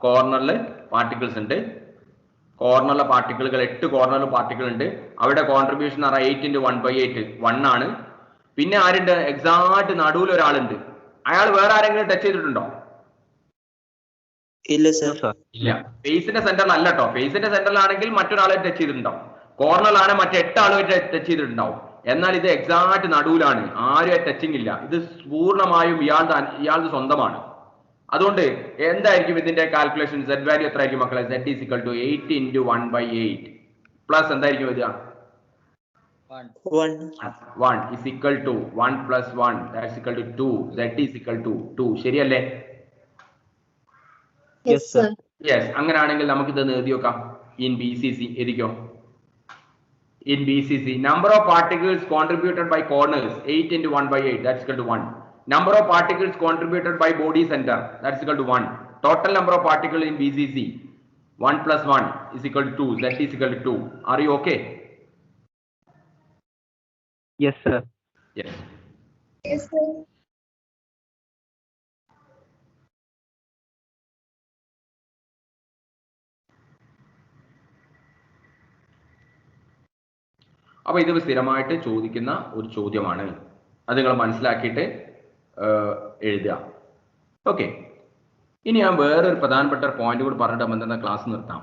കോർണറിൽ പാർട്ടിക്കിൾസ് ഉണ്ട്. കോർണറിലെ പാർട്ടിക്കിളുകൾ 8 കോർണറിൽ പാർട്ടിക്കിൾ ഉണ്ട്. അവിടെ കോൺട്രിബ്യൂഷൻ 8 × 1/8 1 ആണ്. പിന്നെ ആരുണ്ട്? എക്സാക്ട് നടുവിൽ ഒരാളുണ്ട്. അയാൾ വേറെ ആരെങ്കിലും ടച്ച് ചെയ്തിട്ടുണ്ടോ? ഇല്ല സർ. ഇല്ല. ഫേസിന്റെ സെന്ററിൽ അല്ല കേട്ടോ. ഫേസിന്റെ സെന്ററിലാണെങ്കിൽ മറ്റൊരാളെ ടച്ച് ചെയ്തിട്ടുണ്ടാവും. കോർണറിലാണ് മറ്റേ 8 ആളുമായിട്ട് ടച്ച് ചെയ്തിട്ടുണ്ടാവും. എന്നാൽ ഇത് എക്സാക്ട് നടുവിലാണ്. ആരും ടച്ചിങ് ഇല്ല. ഇത് പൂർണ്ണമായും ഇയാളുടെ സ്വന്തമാണ്. അതുകൊണ്ട് എന്തായിരിക്കും ഇതിന്റെ കാൽക്കുലേഷൻ? സെഡ് വാല്യൂ എത്ര ആയിരിക്കും മക്കളെ? Z is equal to 8 into 1/8 plus എന്തായിരിക്കും വരിക? 1 is equal to 1 plus 1 that's equal to 2. Z is equal to 2. ശരിയല്ലേ? Yes, sir. യെസ്. അങ്ങനെയാണെങ്കിൽ നമുക്ക് ഇത് എഴുതി നോക്കാം. ഇൻ BCC എഴുതിക്കോ. In BCC, number of particles contributed by corners 8 into 1/8 that's equal to 1. Number of particles contributed by body center that's equal to 1. Total number of particles in BCC 1 plus 1 is equal to 2. Z is equal to 2. Are you okay? Yes, sir. Yes. Yes, sir. അപ്പോൾ ഇത് സ്ഥിരമായിട്ട് ചോദിക്കുന്ന ഒരു ചോദ്യമാണ്. അത് നിങ്ങൾ മനസ്സിലാക്കിയിട്ട് എഴുതുക. ഓക്കെ. ഇനി ഞാൻ വേറൊരു പ്രധാനപ്പെട്ട പോയിന്റ് കൂടി പറഞ്ഞിട്ട് നമ്മൾ ക്ലാസ് നിർത്താം.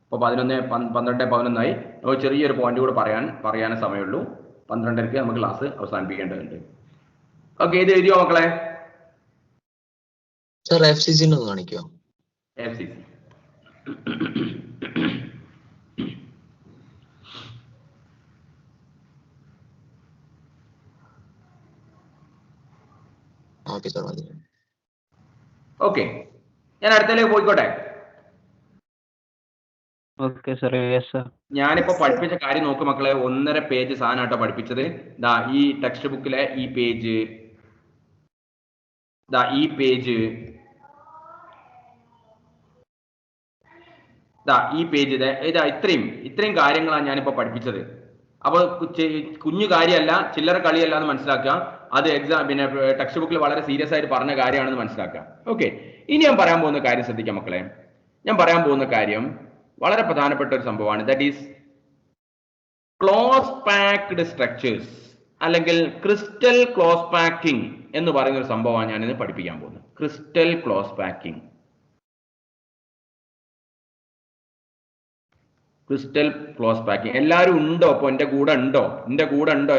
അപ്പോൾ 11:11 നമുക്ക് ചെറിയൊരു പോയിന്റ് കൂടി പറയാനേ സമയമുള്ളൂ. 12:30 നമുക്ക് ക്ലാസ് അവസാനിപ്പിക്കേണ്ടതുണ്ട്. ഓക്കെ. ഇത് എഴുതിയോ മക്കളെ? സർ FCC ഒന്ന് കാണിക്കോ? FCC okay. ഞാൻ അടുത്തേക്ക് പോയിക്കോട്ടെ. Okay, sir. Yes, sir. ഞാനിപ്പോ പഠിപ്പിച്ച കാര്യം നോക്ക് മക്കളെ. 1.5 പേജ് സാധനമായിട്ടോ പഠിപ്പിച്ചത്. ദാ ഈ ടെക്സ്റ്റ് ബുക്കിലെ ഈ പേജ്, ദാ ഈ പേജ്, ദാ ഈ പേജ്, ഇതാ ഇത്രയും കാര്യങ്ങളാണ് ഞാനിപ്പോ പഠിപ്പിച്ചത്. അപ്പൊ കുഞ്ഞു കാര്യമല്ല, ചില്ലറ കളിയല്ല എന്ന് മനസ്സിലാക്കുക. അത് പിന്നെ ടെക്സ്റ്റ് ബുക്കിൽ വളരെ സീരിയസ് ആയിട്ട് പറഞ്ഞ കാര്യമാണെന്ന് മനസ്സിലാക്കുക. ഓക്കെ. ഇനി ഞാൻ പറയാൻ പോകുന്ന കാര്യം ശ്രദ്ധിക്കാം മക്കളെ. ഞാൻ പറയാൻ പോകുന്ന കാര്യം വളരെ പ്രധാനപ്പെട്ട ഒരു സംഭവമാണ്. That is close packed structures അല്ലെങ്കിൽ ക്രിസ്റ്റൽ ക്ലോസ് പാക്കിംഗ് എന്ന് പറയുന്ന ഒരു സംഭവമാണ് ഞാനിന്ന് പഠിപ്പിക്കാൻ പോകുന്നത്. Crystal close packing. Crystal close packing എല്ലാവരും ഉണ്ടോ? ഇപ്പൊ എന്റെ കൂടെ ഉണ്ടോ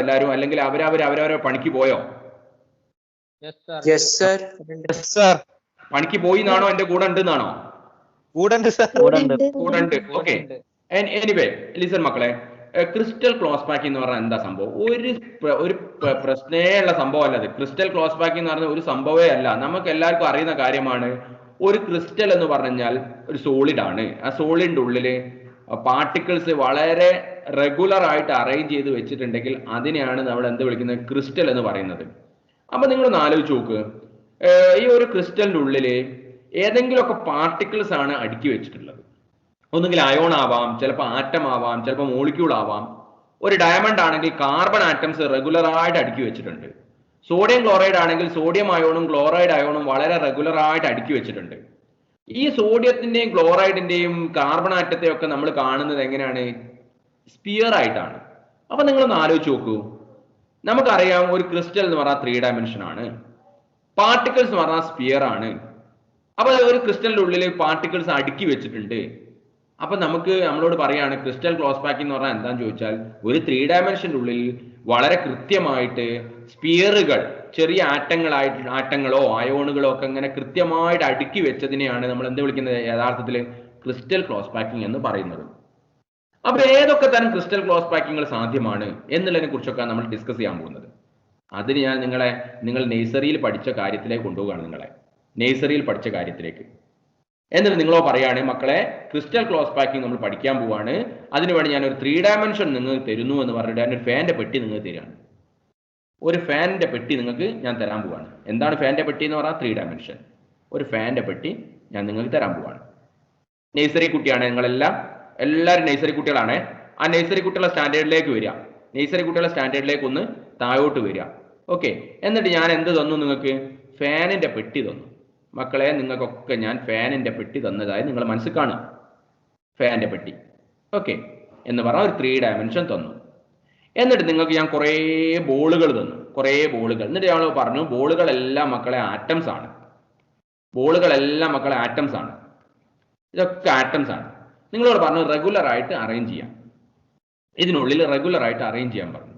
എല്ലാവരും? അല്ലെങ്കിൽ അവരവരെ പണിക്ക് പോയോ? Yes, sir. പണിക്ക് പോയി എന്നാണോ എന്റെ കൂടെ ഉണ്ടെന്നാണോ? കൂടെ ഉണ്ട്. ഓക്കെ. എനിവേ ലിസൺ മക്കളെ, ക്രിസ്റ്റൽ ക്ലോസ് പാക്കിംഗ് എന്ന് പറഞ്ഞാൽ എന്താ സംഭവം? ഒരു പ്രശ്നമുള്ള സംഭവമല്ല അത്. ക്രിസ്റ്റൽ ക്ലോസ് പാക്കിംഗ് എന്ന് പറഞ്ഞാൽ ഒരു സംഭവമേ അല്ല. നമുക്ക് എല്ലാവർക്കും അറിയുന്ന കാര്യമാണ്. ഒരു ക്രിസ്റ്റൽ എന്ന് പറഞ്ഞാൽ ഒരു സോളിഡ് ആണ്. ആ സോളിഡിന്റെ ഉള്ളില് പാർട്ടിക്കിൾസ് വളരെ റെഗുലർ ആയിട്ട് അറേഞ്ച് ചെയ്ത് വെച്ചിട്ടുണ്ടെങ്കിൽ അതിനെയാണ് നമ്മൾ എന്ത് വിളിക്കുന്നത്? ക്രിസ്റ്റൽ എന്ന് പറയുന്നത്. അപ്പൊ നിങ്ങളൊന്ന് ആലോചിച്ച് നോക്ക്. ഈ ഒരു ക്രിസ്റ്റലിന്റെ ഉള്ളില് ഏതെങ്കിലുമൊക്കെ പാർട്ടിക്കിൾസ് ആണ് അടുക്കി വെച്ചിട്ടുള്ളത്. ഒന്നുകിൽ അയോൺ ആവാം, ചിലപ്പോൾ ആറ്റം ആവാം, ചിലപ്പോൾ മോളിക്യൂൾ ആവാം. ഒരു ഡയമണ്ട് ആണെങ്കിൽ കാർബൺ ആറ്റംസ് റെഗുലർ ആയിട്ട് അടുക്കി വെച്ചിട്ടുണ്ട്. സോഡിയം ക്ലോറൈഡ് ആണെങ്കിൽ സോഡിയം അയോണും ക്ലോറൈഡ് അയോണും വളരെ റെഗുലർ ആയിട്ട് അടുക്കി വെച്ചിട്ടുണ്ട്. ഈ സോഡിയത്തിന്റെയും ക്ലോറൈഡിന്റെയും കാർബൺ ആറ്റത്തെയും ഒക്കെ നമ്മൾ കാണുന്നത് എങ്ങനെയാണ്? സ്പിയർ ആയിട്ടാണ്. അപ്പൊ നിങ്ങളൊന്ന് ആലോചിച്ച് നോക്കൂ. നമുക്കറിയാം ഒരു ക്രിസ്റ്റൽ എന്ന് പറഞ്ഞാൽ 3 ഡയമെൻഷൻ ആണ്. പാർട്ടിക്കിൾസ് എന്ന് പറഞ്ഞാൽ സ്പിയർ ആണ്. അപ്പൊ ഒരു ക്രിസ്റ്റലിന്റെ ഉള്ളിൽ പാർട്ടിക്കിൾസ് അടുക്കി വെച്ചിട്ടുണ്ട്. അപ്പൊ നമ്മളോട് പറയാണ് ക്രിസ്റ്റൽ ക്ലോസ് പാക്കിംഗ് എന്ന് പറഞ്ഞാൽ എന്താന്ന് ചോദിച്ചാൽ, ഒരു 3 ഡയമെൻഷന്റെ ഉള്ളിൽ വളരെ കൃത്യമായിട്ട് സ്പിയറുകൾ, ചെറിയ ആറ്റങ്ങളോ അയോണുകളോ ഒക്കെ ഇങ്ങനെ കൃത്യമായിട്ട് അടുക്കി വെച്ചതിനെയാണ് നമ്മൾ എന്ത് വിളിക്കുന്നത്? യഥാർത്ഥത്തിൽ ക്രിസ്റ്റൽ ക്ലോസ് പാക്കിംഗ് എന്ന് പറയുന്നത്. അപ്പൊ ഏതൊക്കെ തരം ക്രിസ്റ്റൽ ക്ലോസ് പാക്കിങ്ങുകൾ സാധ്യമാണ് എന്നുള്ളതിനെ കുറിച്ചൊക്കെ നമ്മൾ ഡിസ്കസ് ചെയ്യാൻ പോകുന്നത്. അതിന് ഞാൻ നിങ്ങൾ നേഴ്സറിയിൽ പഠിച്ച കാര്യത്തിലേക്ക് കൊണ്ടുപോവുകയാണ്. നേഴ്സറിയിൽ പഠിച്ച കാര്യത്തിലേക്ക്. എന്നിട്ട് നിങ്ങളോ പറയാണ് മക്കളെ ക്രിസ്റ്റൽ ക്ലോസ് പാക്കിംഗ് നമ്മൾ പഠിക്കാൻ പോവാണ്, അതിനുവേണ്ടി ഞാൻ ഒരു 3 ഡയമെൻഷൻ നിങ്ങൾക്ക് തരുന്നു എന്ന് പറഞ്ഞിട്ട് ഞാൻ ഒരു ഫാനിന്റെ പെട്ടി നിങ്ങൾക്ക് തരികയാണ്. ഒരു ഫാനിന്റെ പെട്ടി നിങ്ങൾക്ക് ഞാൻ തരാൻ പോവാണ്. എന്താണ് ഫാനിന്റെ പെട്ടി എന്ന് പറഞ്ഞാൽ? 3 ഡയമെൻഷൻ. ഒരു ഫാനിന്റെ പെട്ടി ഞാൻ നിങ്ങൾക്ക് തരാൻ പോവാണ്. നേഴ്സറി കുട്ടിയാണ് എല്ലാവരും നേഴ്സറി കുട്ടികളാണ്. ആ നേഴ്സറി കുട്ടികളുടെ സ്റ്റാൻഡേർഡിലേക്ക് വരിക. നേഴ്സറി കുട്ടികളുടെ സ്റ്റാൻഡേർഡിലേക്ക് ഒന്ന് താഴോട്ട് വരിക. ഓക്കെ. എന്നിട്ട് ഞാൻ എന്ത് തന്നു? നിങ്ങൾക്ക് ഫാനിന്റെ പെട്ടി തന്നു. മക്കളെ നിങ്ങൾക്കൊക്കെ ഞാൻ ഫാനിന്റെ പെട്ടി തന്നതായി നിങ്ങൾ മനസ്സിൽ കാണുക. ഫാനിന്റെ പെട്ടി. ഓക്കെ എന്ന് പറഞ്ഞാൽ ഒരു 3 ഡയമെൻഷൻ തന്നു. എന്നിട്ട് നിങ്ങൾക്ക് ഞാൻ കുറേ ബോളുകൾ തന്നു. എന്നിട്ട് ഞാൻ പറഞ്ഞു ബോളുകളെല്ലാം മക്കളെ ആറ്റംസ് ആണ്. ഇതൊക്കെ ആറ്റംസ് ആണ്. നിങ്ങളോട് പറഞ്ഞു റെഗുലർ ആയിട്ട് അറേഞ്ച് ചെയ്യാം, ഇതിനുള്ളിൽ റെഗുലർ ആയിട്ട് അറേഞ്ച് ചെയ്യാൻ പറഞ്ഞു.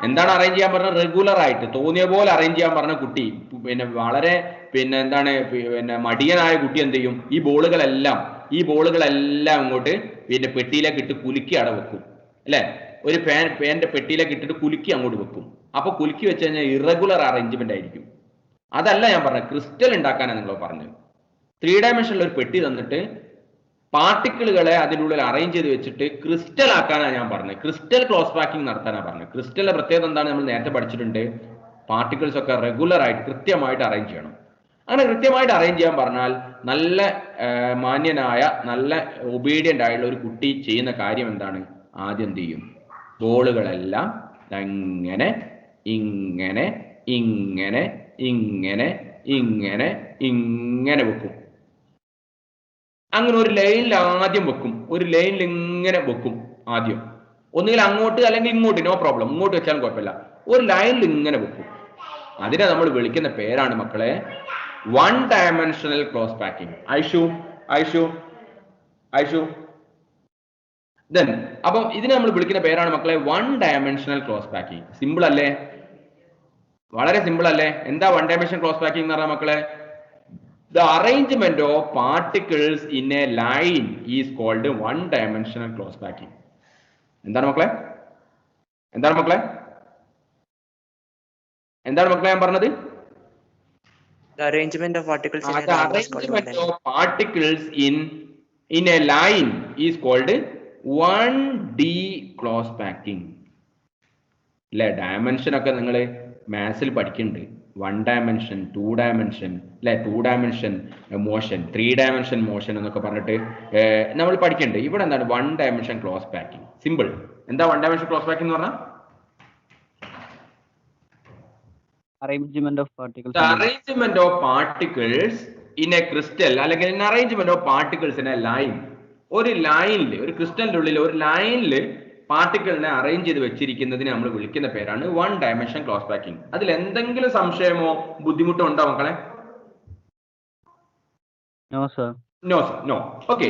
എന്താണ് അറേഞ്ച് ചെയ്യാൻ പറഞ്ഞത്? റെഗുലർ ആയിട്ട് തോന്നിയ പോലെ അറേഞ്ച് ചെയ്യാൻ പറഞ്ഞ കുട്ടി പിന്നെ വളരെ എന്താണ് മടിയനായ കുട്ടി എന്ത് ചെയ്യും? ഈ ബോളുകളെല്ലാം ഇങ്ങോട്ട് പെട്ടിയിലേക്ക് ഇട്ട് കുലുക്കി അവിടെ വെക്കും അല്ലെ? ഒരു ഫാന്റെ പെട്ടിയിലേക്ക് ഇട്ടിട്ട് കുലുക്കി അങ്ങോട്ട് വെക്കും. അപ്പൊ കുലുക്കി വെച്ച് കഴിഞ്ഞാൽ ഇറഗുലർ അറേഞ്ച്മെന്റ് ആയിരിക്കും. അതല്ല ഞാൻ പറഞ്ഞത്, ക്രിസ്റ്റൽ ഉണ്ടാക്കാനാണ് നിങ്ങൾ പറഞ്ഞത്. 3 ഡയമെൻഷനിൽ ഒരു പെട്ടി തന്നിട്ട് പാർട്ടിക്കിളുകളെ അതിനുള്ളിൽ അറേഞ്ച് ചെയ്ത് വെച്ചിട്ട് ക്രിസ്റ്റൽ ആക്കാനാണ് ഞാൻ പറഞ്ഞത്. ക്രിസ്റ്റൽ ക്ലോസ് പാക്കിംഗ് നടത്താനാണ് പറഞ്ഞത്. ക്രിസ്റ്റലിന്റെ പ്രത്യേകത എന്താണ്? നമ്മൾ നേരത്തെ പഠിച്ചിട്ടുണ്ട്. പാർട്ടിക്കിൾസ് ഒക്കെ റെഗുലർ ആയിട്ട് കൃത്യമായിട്ട് അറേഞ്ച് ചെയ്യണം. അങ്ങനെ കൃത്യമായിട്ട് അറേഞ്ച് ചെയ്യാൻ പറഞ്ഞാൽ നല്ല മാന്യനായ നല്ല ഒബീഡിയന്റ് ആയിട്ടുള്ള ഒരു കുട്ടി ചെയ്യുന്ന കാര്യം എന്താണ്? ആദ്യം എന്ത് ചെയ്യും? ബോളുകളെല്ലാം ഇങ്ങനെ ഇങ്ങനെ ഇങ്ങനെ ഇങ്ങനെ ഇങ്ങനെ ഇങ്ങനെ വെക്കും. അങ്ങനെ ഒരു ലൈനിൽ ആദ്യം വെക്കും. ഒരു ലൈനിൽ ഇങ്ങനെ വെക്കും ആദ്യം. ഒന്നുകിൽ അങ്ങോട്ട് അല്ലെങ്കിൽ ഇങ്ങോട്ട്, നോ പ്രോബ്ലം. ഇങ്ങോട്ട് വെച്ചാലും കുഴപ്പമില്ല. ഒരു ലൈനിൽ ഇങ്ങനെ വെക്കും. അതിനെ നമ്മൾ വിളിക്കുന്ന പേരാണ് മക്കളെ 1 dimensional close packing. Aishu then അപ്പം ഇതിനെ നമ്മൾ വിളിക്കുന്ന പേരാണ് മക്കളെ 1 ഡയമെൻഷണൽ ക്ലോസ് പാക്കിംഗ്. സിമ്പിൾ അല്ലേ? വളരെ സിമ്പിൾ അല്ലേ? എന്താ 1 ഡയമെൻഷണൽ ക്ലോസ് പാക്കിംഗ് എന്ന് പറഞ്ഞാൽ മക്കളെ? The arrangement of particles in a line is called 1 dimensional close packing. എന്താണ് മക്കളെ ഞാൻ പറഞ്ഞത്? The arrangement of particles in a The line is called arrangement of particles in a line is called 1D close packing. അല്ലെ? Dimension ഒക്കെ നിങ്ങൾ മാത്സിൽ പഠിക്കുന്നുണ്ട്. 1 dimension, 2 dimension അല്ലെ? 2 dimension motion, 3 dimension motion എന്നൊക്കെ പറഞ്ഞിട്ട് നമ്മൾ പഠിക്കുന്നുണ്ട്. ഇവിടെ എന്താണ് 1 ഡയമെൻഷൻ ക്ലോസ് പാക്കിംഗ്? സിമ്പിൾ. എന്താ 1 ഡയമെൻഷൻ ക്ലോസ് പാക്കിംഗ് എന്ന് പറഞ്ഞാൽ? Arrangement of particles. The arrangement of particles in a crystal അല്ലെങ്കിൽ an arrangement of particles in a line. ഒരു ലൈനിൽ, ഒരു ക്രിസ്റ്റലിന്റെ ഉള്ളിൽ ഒരു ലൈനിൽ പാർട്ടിക്കിളിനെ അറേഞ്ച് ചെയ്ത് വെച്ചിരിക്കുന്നതിനെ നമ്മൾ വിളിക്കുന്ന പേരാണ് 1 ഡയമെൻഷൻ ക്ലോസ് പാക്കിംഗ്. അതിൽ എന്തെങ്കിലും സംശയമോ ബുദ്ധിമുട്ടോ ഉണ്ടോ മക്കളെ? No, sir. നോ. ഓക്കെ,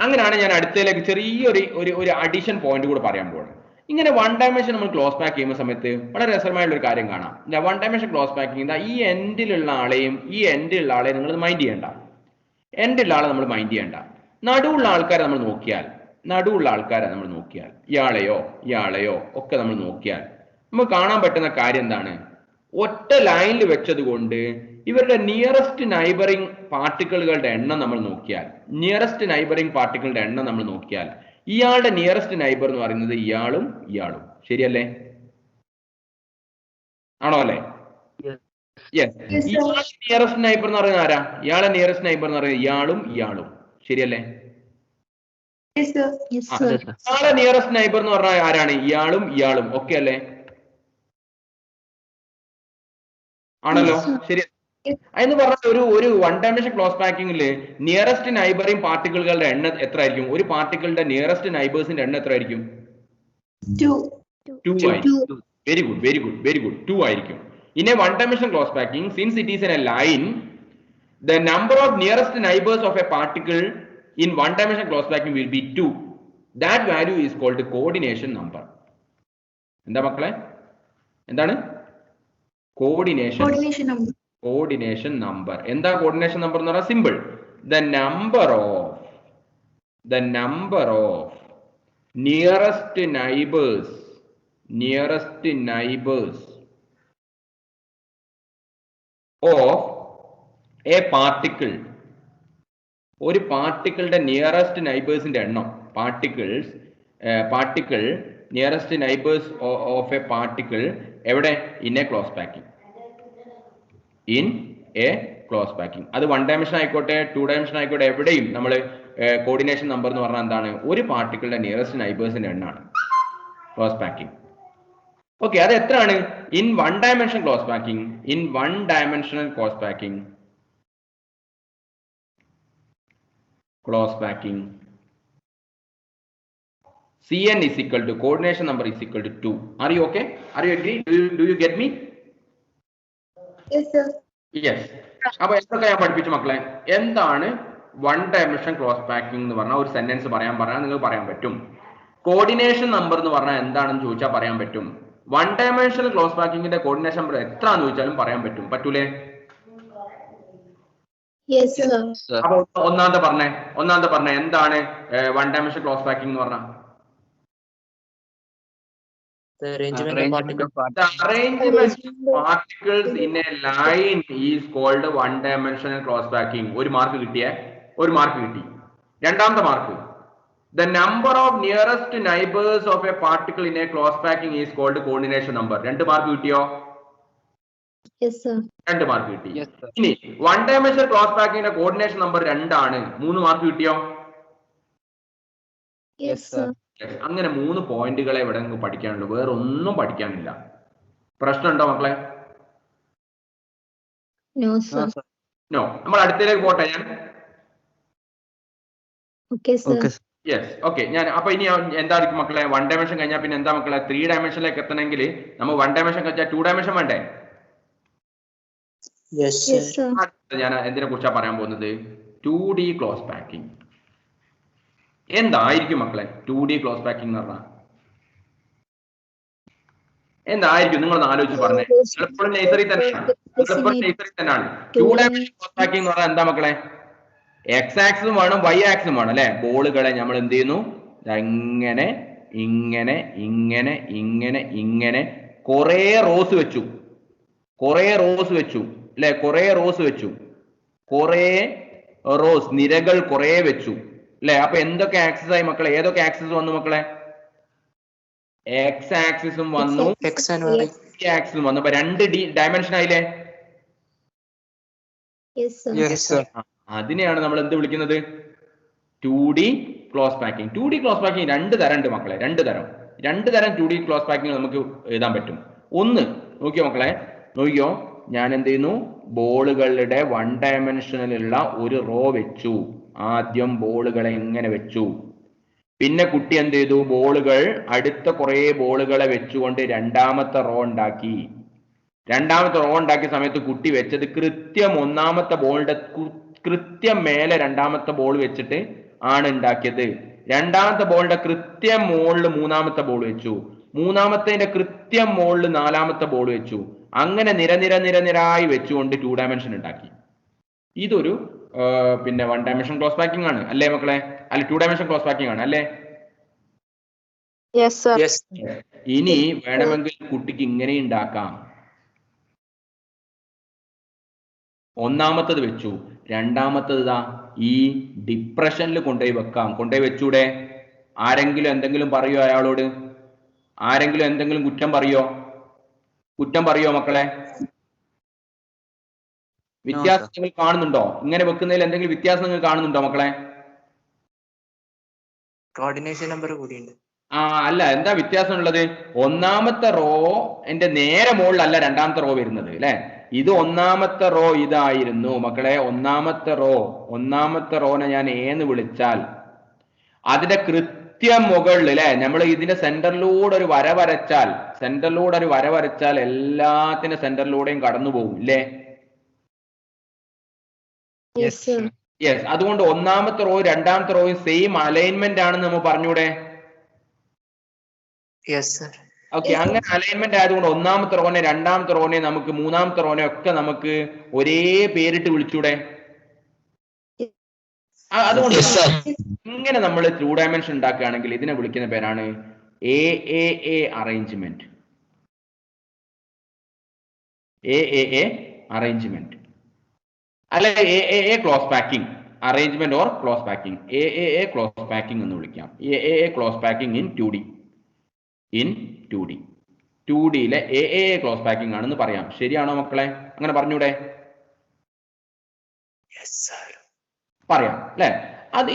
അങ്ങനെയാണ് ഞാൻ അടുത്തതിലേക്ക് ചെറിയൊരു അഡീഷൻ പോയിന്റ് കൂടെ പറയാൻ പോകുന്നത്. ഇങ്ങനെ 1 ഡയമെൻഷൻ നമ്മൾ ക്ലോസ് പാക്ക് ചെയ്യുന്ന സമയത്ത് വളരെ രസകരമായിട്ടുള്ള ഒരു കാര്യം കാണാം. 1 ഡയമെൻഷൻ ക്ലോസ് പാക്കിംഗ് ഈ എൻഡിലുള്ള ആളെയും നിങ്ങൾ മൈൻഡ് ചെയ്യേണ്ട. എൻഡിലുള്ള ആളെ നമ്മൾ മൈൻഡ് ചെയ്യേണ്ട. നടുവുള്ള ആൾക്കാരെ നമ്മൾ നോക്കിയാൽ ഇയാളെയോ ഒക്കെ നമ്മൾ നോക്കിയാൽ നമുക്ക് കാണാൻ പറ്റുന്ന കാര്യം എന്താണ്? ഒറ്റ ലൈനിൽ വെച്ചത് കൊണ്ട് ഇവരുടെ നിയറസ്റ്റ് നൈബറിംഗ് പാർട്ടിക്കിളുകളുടെ എണ്ണം നമ്മൾ നോക്കിയാൽ ഇയാളുടെ നിയറസ്റ്റ് നൈബർ എന്ന് പറയുന്നത് ഇയാളും ശരിയല്ലേ? ആണോ അല്ലേ? നിയറസ്റ്റ് നൈബർ എന്ന് പറയുന്നത് ആരാ? ഇയാളെ നിയറസ്റ്റ് നൈബർ എന്ന് പറയുന്നത് ഇയാളും ശരിയല്ലേ? ഇയാളെ നിയറസ്റ്റ് നൈബർ എന്ന് പറഞ്ഞാൽ ആരാണ്? ഇയാളും ഓക്കെ അല്ലേ? ആണല്ലോ, ശരി. എന്ന് പറഞ്ഞാൽ ഒരു 1 ഡയമെൻഷൻ ക്ലോസ് പാക്കിംഗില് നിയറസ്റ്റ് നൈബറിംഗ് പാർട്ടിക്കിളുകളുടെ എണ്ണം എത്ര ആയിരിക്കും? ഒരു പാർട്ടിക്കിളിന്റെ നിയറസ്റ്റ് നൈബേഴ്സിന്റെ എണ്ണം എത്ര ആയിരിക്കും? 2 ആയിരിക്കും. വെരി ഗുഡ് 2 ആയിരിക്കും. In a 1 dimension close packing, since it is in a line, the number of nearest neighbors of a particle in 1 dimension close packing will be 2. That value is called coordination number. എന്താ മക്കളെ? എന്താണ് coordination number? എന്താ coordination number എന്ന് പറഞ്ഞാൽ? Simple. The number of nearest neighbors of a particle. ഒരു പാർട്ടിക്കിളുടെ nearest നൈബേഴ്സിന്റെ എണ്ണം, particle nearest neighbours of a particle എവിടെ? In a close packing. അത് 1 ഡയമെൻഷൻ ആയിക്കോട്ടെ 2 ഡയമെൻഷൻ ആയിക്കോട്ടെ, എവിടെയും നമ്മൾ കോർഡിനേഷൻ നമ്പർ എന്ന് പറഞ്ഞാൽ എന്താണ്? ഒരു പാർട്ടിക്കിളിന്റെ നിയറസ്റ്റ് നൈബേഴ്സിന്റെ എണ്ണമാണ് ക്ലോസ് പാക്കിംഗ്. ഓക്കെ, അത് എത്രയാണ്? In 1 dimension close packing, in 1 dimensional close packing Cn is equal to coordination number is equal to 2. Are you okay? Are you agree? Do you get me? Yes, sir. Yes. അപ്പോൾ എന്തൊക്കെ ഞാൻ പഠിപ്പിച്ചു മക്കളെ? എന്താണ് one dimension close packing എന്ന് പറഞ്ഞാൽ ഒരു sentence പറയാൻ പറഞ്ഞാൽ നിങ്ങൾക്ക് പറയാൻ പറ്റും. കോർഡിനേഷൻ നമ്പർ എന്ന് പറഞ്ഞാൽ എന്താണെന്ന് ചോദിച്ചാൽ പറയാൻ പറ്റും. വൺ ഡയമെൻഷണൽ ക്ലോസ് പാക്കിങ്ങിന്റെ കോർഡിനേഷൻ നമ്പർ എത്രയാണെന്ന് ചോദിച്ചാലും പറയാൻ പറ്റും. പറ്റൂലേ? അപ്പൊ ഒന്നാമത്തെ പറഞ്ഞേ എന്താണ് വൺ ഡയമെൻഷൻ ക്ലോസ് പാക്കിംഗ് എന്ന് പറഞ്ഞാൽ? The arrangement of particles. The arrangement of particles in a line is called one dimensional cross packing. ഒരു മാർക്ക് കിട്ടി. രണ്ടാമത്തെ mark, the number of nearest neighbors of a particle in a cross packing is called coordination number. രണ്ട് mark കിട്ടിയോ? Yes, sir. രണ്ട് mark കിട്ടി. Yes, sir. ഇനി one dimensional cross പാക്കിങ്ങിന്റെ coordination number 2 ആണ്. 3 മാർക്ക് കിട്ടിയോ? Yes, sir. അങ്ങനെ 3 പോയിന്റുകളെ ഇവിടെ നിങ്ങൾക്ക് പഠിക്കാനുള്ളൂ, വേറെ ഒന്നും പഠിക്കാനില്ല. പ്രശ്നമുണ്ടോ മക്കളെ? No, sir. നോ. നമ്മൾ അടുത്തേക്ക് പോട്ടെ ഞാൻ. Okay, sir. Okay, sir. Yes, okay. ഞാൻ അപ്പൊ ഇനി എന്തായിരിക്കും മക്കളെ? വൺ ഡയമെൻഷൻ കഴിഞ്ഞാൽ പിന്നെ എന്താ മക്കളെ? 3 ഡയമെൻഷനിലേക്ക് എത്തണമെങ്കിൽ നമ്മൾ വൺ ഡയമെൻഷൻ കഴിഞ്ഞാൽ 2 ഡയമെൻഷൻ വേണ്ടേ? Yes, Yes, sir. sir. ഞാൻ എന്തിനെ കുറിച്ചാണ് പറയാൻ പോകുന്നത്? 2D close packing. എന്തായിരിക്കും മക്കളെ 2D ക്ലോസ് പാക്കിംഗ് എന്ന് പറഞ്ഞാൽ? എന്തായിരിക്കും? നിങ്ങളൊന്ന് ആലോചിച്ച് പറഞ്ഞേ. എപ്പോഴും നേഴ്സറി തന്നെയാണ്. 2 ഡയമെൻഷൻ ക്ലോസ് പാക്കിംഗ് എന്ന് പറഞ്ഞാൽ എന്താ മക്കളെ? എക്സ് ആക്സിസും വേണം, വൈ ആക്സിസും വേണം അല്ലെ? ബോളുകളെ നമ്മൾ എന്ത് ചെയ്യുന്നു? ഇങ്ങനെ ഇങ്ങനെ ഇങ്ങനെ ഇങ്ങനെ ഇങ്ങനെ കുറേ റോസ് വെച്ചു അല്ലെ? കുറേ റോസ് നിരകൾ കുറേ വെച്ചു അല്ലെ? അപ്പൊ എന്തൊക്കെ ആക്സിസ് ആയി മക്കളെ? ഏതൊക്കെ ആക്സിസ് വന്നു മക്കളെ? എക്സ് ആക്സിസും വന്നു, X and Y. y ആക്സിസും വന്നു. അപ്പൊ 2 ഡയമെൻഷൻ ആയില്ലേ? Yes, sir. Yes, sir. അതിനെയാണ് നമ്മൾ എന്ത് വിളിക്കുന്നത്? 2D close packing. 2D close packing 2 തരം ഉണ്ട് മക്കളെ. 2 തരം 2D ക്ലോസ് പാക്കിംഗ് നമുക്ക് എഴുതാൻ പറ്റും. ഒന്ന് നോക്കിയോ മക്കളെ, നോക്കിയോ, ഞാൻ എന്ത് ചെയ്യുന്നു? ബോളുകളുടെ വൺ ഡയമെൻഷനിലുള്ള ഒരു റോ വെച്ചു. ആദ്യം ബോളുകളെ ഇങ്ങനെ വെച്ചു. പിന്നെ കുട്ടി എന്ത് ചെയ്തു? ബോളുകൾ അടുത്ത കുറെ ബോളുകളെ വെച്ചുകൊണ്ട് രണ്ടാമത്തെ റോ ഉണ്ടാക്കി. രണ്ടാമത്തെ റോ ഉണ്ടാക്കിയ സമയത്ത് കുട്ടി വെച്ചത് കൃത്യം ഒന്നാമത്തെ ബോളിന്റെ കൃത്യം മേലെ രണ്ടാമത്തെ ബോൾ വെച്ചിട്ട് ആണ് ഉണ്ടാക്കിയത്. രണ്ടാമത്തെ ബോളിന്റെ കൃത്യം മുകളിൽ മൂന്നാമത്തെ ബോൾ വെച്ചു. മൂന്നാമത്തെ കൃത്യം മുകളിൽ നാലാമത്തെ ബോൾ വെച്ചു. അങ്ങനെ നിരനിരായി വെച്ചുകൊണ്ട് 2 ഡയമെൻഷൻ ഉണ്ടാക്കി. ഇതൊരു പിന്നെ വൺ ഡയമെൻഷൻ ക്ലോസ് പാക്കിംഗ് ആണ് അല്ലേ മക്കളെ? അല്ല, 2 ഡയമെൻഷൻ ക്ലോസ് പാക്കിംഗ് ആണ് അല്ലേ? Yes, sir. Yes. ഇനി വേണമെങ്കിൽ കുട്ടിക്ക് ഇങ്ങനെ ഉണ്ടാക്കാം. ഒന്നാമത്തത് വെച്ചു, രണ്ടാമത്തത് ഈ ഡിപ്രഷനിൽ കൊണ്ടുപോയി വെച്ചൂടെ? ആരെങ്കിലും എന്തെങ്കിലും പറയോ അയാളോട്? ആരെങ്കിലും എന്തെങ്കിലും കുറ്റം പറയോ മക്കളെ? വ്യത്യാസം നിങ്ങൾ കാണുന്നുണ്ടോ? ഇങ്ങനെ വെക്കുന്നതിൽ എന്തെങ്കിലും വ്യത്യാസം നിങ്ങൾ കാണുന്നുണ്ടോ മക്കളെ? Coordination number കൂടിയുണ്ട്. അല്ല, എന്താ വ്യത്യാസം ഉള്ളത്? ഒന്നാമത്തെ റോ എന്റെ നേരെ മുകളിലല്ല രണ്ടാമത്തെ റോ വരുന്നത് അല്ലെ? ഇത് ഒന്നാമത്തെ റോ ഇതായിരുന്നു മക്കളെ. ഒന്നാമത്തെ റോനെ ഞാൻ എന്ന് വിളിച്ചാൽ അതിന്റെ കൃത്യം മുകളിൽ അല്ലെ, നമ്മൾ ഇതിന്റെ സെന്ററിലൂടെ ഒരു വര വരച്ചാൽ എല്ലാത്തിന്റെ സെന്ററിലൂടെയും കടന്നു പോകും ഇല്ലേ? Yes, sir. യെസ്. അതുകൊണ്ട് ഒന്നാമത്തെ റോ രണ്ടാമത്തെ റോയും സെയിം അലൈൻമെന്റ് ആണെന്ന് നമ്മൾ പറഞ്ഞൂടെ? Yes, sir. ഓക്കെ. അങ്ങനെ അലൈൻമെന്റ് ആയതുകൊണ്ട് ഒന്നാമത്തെ റോനെ രണ്ടാമത്തെ റോനെ നമുക്ക് മൂന്നാമത്തെ റോനെ ഒക്കെ നമുക്ക് ഒരേ പേരിട്ട് വിളിച്ചൂടെ? അതുകൊണ്ട് ഇങ്ങനെ നമ്മൾ 2 ഡയമെൻഷൻ ഉണ്ടാക്കുകയാണെങ്കിൽ ഇതിനെ വിളിക്കുന്ന പേരാണ് AAA അറേഞ്ച്മെന്റ്. അല്ലെ AAA close packing arrangement or close packing. AAA close packing എന്ന് വിളിക്കാം. AAA close packing in 2D. 2Dയിലെ AAA close packing ആണെന്ന് പറയാം. ശരിയാണോ മക്കളെ? അങ്ങനെ പറഞ്ഞൂടെ? Yes, sir. പറയാം അല്ലെ?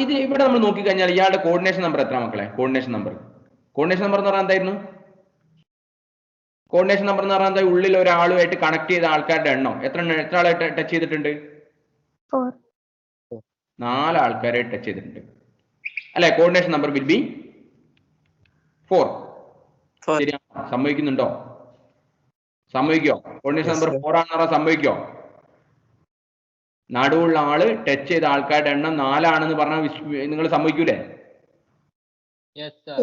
ഇത് ഇവിടെ നമ്മൾ നോക്കിക്കഴിഞ്ഞാൽ ഇയാളുടെ കോർഡിനേഷൻ നമ്പർ എത്ര മക്കളെ? കോർഡിനേഷൻ നമ്പർ എന്ന് പറഞ്ഞാൽ എന്തായിരുന്നു? കോർഡിനേഷൻ നമ്പർ എന്ന് പറഞ്ഞാൽ ഉള്ളിൽ ഒരാളുമായിട്ട് കണക്ട് ചെയ്ത ആൾക്കാരുടെ എണ്ണം എത്ര ആളെ ടച്ച് ചെയ്തിട്ടുണ്ട്? 4. 4 ആൾക്കാരെ ടച്ച് ചെയ്തിട്ടുണ്ട് അല്ലെ? Coordination number will be 4. ശരിയാണോ? സമ്മതിക്കുന്നുണ്ടോ? സമ്മതിക്കോ? കോർഡിനേഷൻ നമ്പർ 4 ആണെന്ന് പറഞ്ഞാൽ സമ്മതിക്കോ? നടുവുള്ള ആള് ടച്ച് ചെയ്ത ആൾക്കാരുടെ എണ്ണം 4 ആണെന്ന് പറഞ്ഞാൽ നിങ്ങൾ സമ്മതിക്കൂലേ? Yes, sir.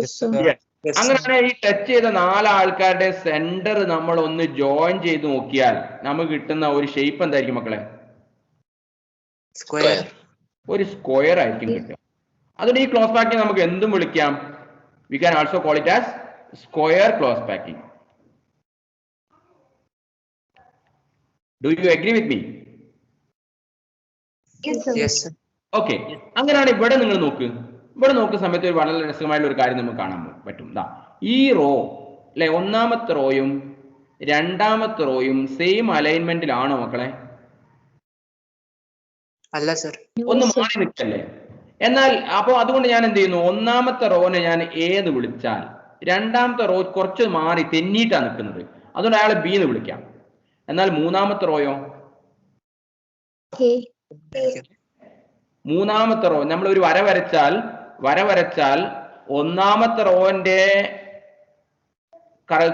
Yes, അങ്ങനെയാണ് ഈ ടച്ച് ചെയ്ത 4 ആൾക്കാരുടെ സെന്റർ നമ്മൾ ഒന്ന് ജോയിൻ ചെയ്ത് നോക്കിയാൽ നമുക്ക് കിട്ടുന്ന ഒരു ഷേപ്പ് എന്തായിരിക്കും മക്കളെ? Square. ഒരു സ്ക്വയർ ആയിരിക്കും കിട്ടുക. അതുകൊണ്ട് ഈ ക്ലോസ് പാക്കിംഗ് നമുക്ക് എന്തും വിളിക്കാം. We can also call it as square close packing. Do you agree with me? Yes, sir. Yes, sir. Okay, അങ്ങനെയാണ് ഇവിടെ നിങ്ങൾ നോക്ക്. ഇവിടെ നോക്കുന്ന സമയത്ത് ഒരു വളരെ രസകരമായിട്ടുള്ള ഒരു കാര്യം നമുക്ക് കാണാൻ പറ്റും. ദാ ഈ റോ അല്ലെ, ഒന്നാമത്തെ റോയും രണ്ടാമത്തെ റോയും സെയിം അലൈൻമെന്റിലാണോ മക്കളെ? അല്ല സർ. ഒന്ന് മാറി നിൽക്കല്ലേ? എന്നാൽ അപ്പൊ അതുകൊണ്ട് ഞാൻ എന്ത് ചെയ്യുന്നു, ഒന്നാമത്തെ റോനെ ഞാൻ എ എന്ന് വിളിച്ചാൽ രണ്ടാമത്തെ റോ കുറച്ച് മാറി തെന്നിയിട്ടാണ് നിൽക്കുന്നത്, അതുകൊണ്ട് അയാളെ ബി എന്ന് വിളിക്കാം. എന്നാൽ മൂന്നാമത്തെ റോയോ? A. മൂന്നാമത്തെ റോ നമ്മൾ ഒരു വര വരച്ചാൽ ഒന്നാമത്തെ റോന്റെ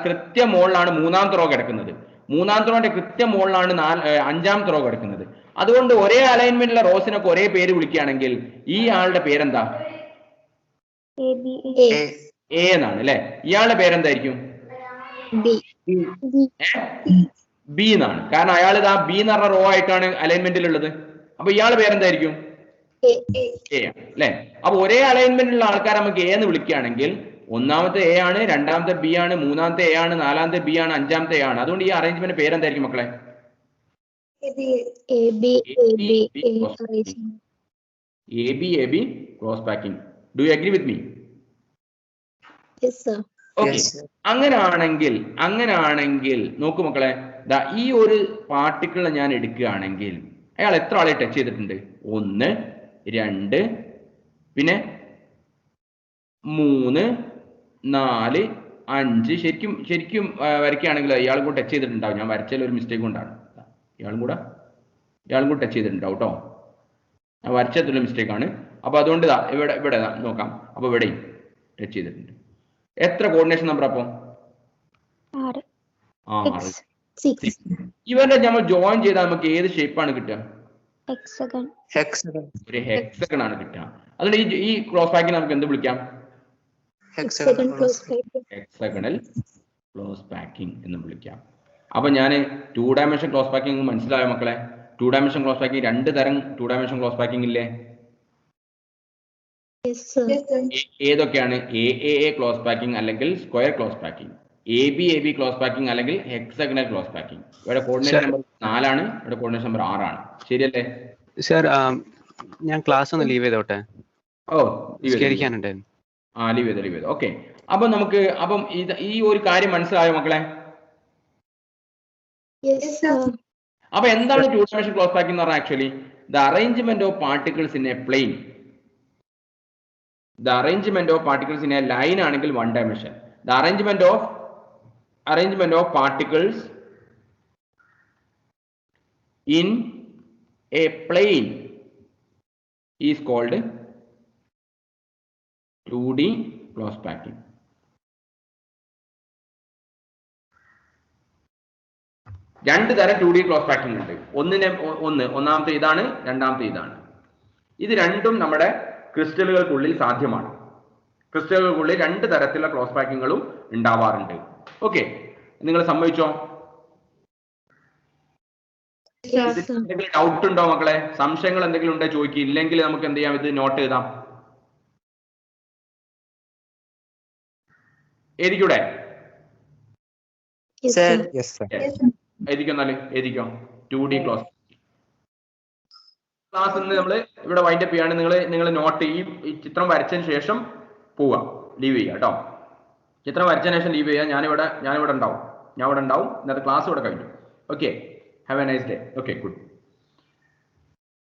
കൃത്യ മുകളിലാണ് മൂന്നാമത്തെ റോ കിടക്കുന്നത്, മൂന്നാമത്തെ റോന്റെ കൃത്യ മുകളിലാണ് അഞ്ചാമത്തെ റോ കിടക്കുന്നത്. അതുകൊണ്ട് ഒരേ അലൈൻമെന്റിലെ റോസിനൊക്കെ ഒരേ പേര് വിളിക്കുകയാണെങ്കിൽ ഈ ആളുടെ പേരെന്താ? എ എന്നാണ് അല്ലെ. ഇയാളുടെ പേരെന്തായിരിക്കും? ബി എന്നാണ്. കാരണം അയാൾ ഇതാ ബി എന്ന് പറഞ്ഞ റോ ആയിട്ടാണ് അലൈൻമെന്റിൽ ഉള്ളത്. അപ്പൊ ഇയാളുടെ പേരെന്തായിരിക്കും? എ ആണ് അല്ലെ. അപ്പൊ ഒരേ അലൈൻമെന്റിലുള്ള ആൾക്കാർ നമുക്ക് എ എന്ന് വിളിക്കുകയാണെങ്കിൽ ഒന്നാമത്തെ എ ആണ്, രണ്ടാമത്തെ ബി ആണ്, മൂന്നാമത്തെ എ ആണ്, നാലാമത്തെ ബി ആണ്, അഞ്ചാമത്തെ എ ആണ്. അതുകൊണ്ട് ഈ അറേഞ്ച്മെന്റ് പേരെന്തായിരിക്കും മക്കളെ? AB close packing. Do you agree with me? Yes, sir. Okay, അങ്ങനാണെങ്കിൽ നോക്കൂ മക്കളെ, ഈ ഒരു പാർട്ടിക്കിൾ ഞാൻ എടുക്കുകയാണെങ്കിൽ അയാൾ എത്ര ആളെ ടച്ച് ചെയ്തിട്ടുണ്ട്? 1 2 പിന്നെ 3 4 5. ശരിക്കും വരയ്ക്കുകയാണെങ്കിൽ ഇയാളും കൂടെ ടച്ച് ചെയ്തിട്ടുണ്ടാവും. ഞാൻ വരച്ചതിൽ ഒരു മിസ്റ്റേക്ക് കൊണ്ടാണ്. ഇയാളും കൂടെ ടച്ച് ചെയ്തിട്ടുണ്ടാവും കേട്ടോ. ഞാൻ വരച്ചതിലുള്ള മിസ്റ്റേക്കാണ്. അപ്പൊ അതുകൊണ്ട് ഇവിടെ നോക്കാം. അപ്പൊ ഇവിടെയും ടച്ച് ചെയ്തിട്ടുണ്ട്. എത്ര കോർഡിനേഷൻ നമ്പർ അപ്പൊ? 6. ഇവരുടെ നമ്മൾ ജോയിൻ ചെയ്താൽ നമുക്ക് ഏത് ഷേപ്പാണ് കിട്ടുക? ഒരു ഹെക്സഗൺ ആണ് കിട്ടുക. അതുകൊണ്ട് ഈ ക്ലോസ് പാക്കിംഗ് നമുക്ക് എന്ത് വിളിക്കാം? ഹെക്സഗണൽ ക്ലോസ് പാക്കിംഗ് എന്ന് വിളിക്കാം. അപ്പൊ ഞാൻ 2 ഡയമെൻഷൻ ക്ലോസ് പാക്കിംഗ് മനസ്സിലായോ മക്കളെ? 2 ഡയമെൻഷൻ ക്ലോസ് പാക്കിംഗ് 2 തരം 2 ഡയമെൻഷൻ ക്ലോസ് പാക്കിംഗ് ഇല്ലേ? ഏതൊക്കെയാണ്? AAA ക്ലോസ് പാക്കിംഗ് അല്ലെങ്കിൽ square close packing, AB close packing അല്ലെങ്കിൽ ഹെക്സഗണൽ ക്ലോസ് പാക്കിംഗ്. ഇവിടെ കോർഡിനേഷൻ നമ്പർ 4 ആണ്, ഇവിടെ കോർഡിനേഷൻ നമ്പർ 6 ആണ്. ശരിയല്ലേ സർ? ഞാൻ ക്ലാസ് ഒന്ന് ലീവ് ചെയ്തോട്ടെ. ലീവ് ചെയ്തു. ഓക്കെ, അപ്പം ഈ ഒരു കാര്യം മനസ്സിലായോ മക്കളെ? അപ്പൊ എന്താണ് 2 ഡയമെൻഷൻ ക്ലോസ് പാക്കിംഗ് എന്ന് പറഞ്ഞാൽ? Actually the arrangement of particles in a plane. The arrangement of particles in a line ആണെങ്കിൽ 1 dimension. The arrangement of particles in a plane is called 2D close packing. രണ്ട് തരം 2D close packing ഉണ്ട്. ഒന്നാമത്തെ ഇതാണ്, രണ്ടാമത്തെ ഇതാണ്. ഇത് രണ്ടും നമ്മുടെ ക്രിസ്റ്റലുകൾക്കുള്ളിൽ സാധ്യമാണ്. ക്രിസ്റ്റലുകൾക്കുള്ളിൽ 2 തരത്തിലുള്ള ക്ലോസ് പാക്കിങ്ങുകളും ഉണ്ടാവാറുണ്ട്. ഓക്കെ, നിങ്ങൾ സമ്മതിച്ചോ? എന്തെങ്കിലും ഡൗട്ട് ഉണ്ടോ മക്കളെ? സംശയങ്ങൾ എന്തെങ്കിലും ഉണ്ടോ ചോദിക്കുക. ഇല്ലെങ്കിൽ നമുക്ക് എന്ത് ചെയ്യാം, ഇത് നോട്ട് ചെയ്താം. എഴുതിക്കൂടെ? എഴുതിക്കോ 2D ക്ലോസ് ക്ലാസ് ഇന്ന് നമ്മൾ ഇവിടെ വൈൻഡപ്പ് ചെയ്യാണ്. നിങ്ങൾ നോട്ട് ഈ ചിത്രം വരച്ചതിന് ശേഷം പോവുക, ലീവ് ചെയ്യുക കേട്ടോ. ചിത്രം വരച്ചതിന് ശേഷം ലീവ് ചെയ്യുക. ഞാൻ ഇവിടെ ഉണ്ടാവും. ഇന്നത്തെ ക്ലാസ് ഇവിടെ കഴിഞ്ഞു. Okay, have A nice day. Okay, good.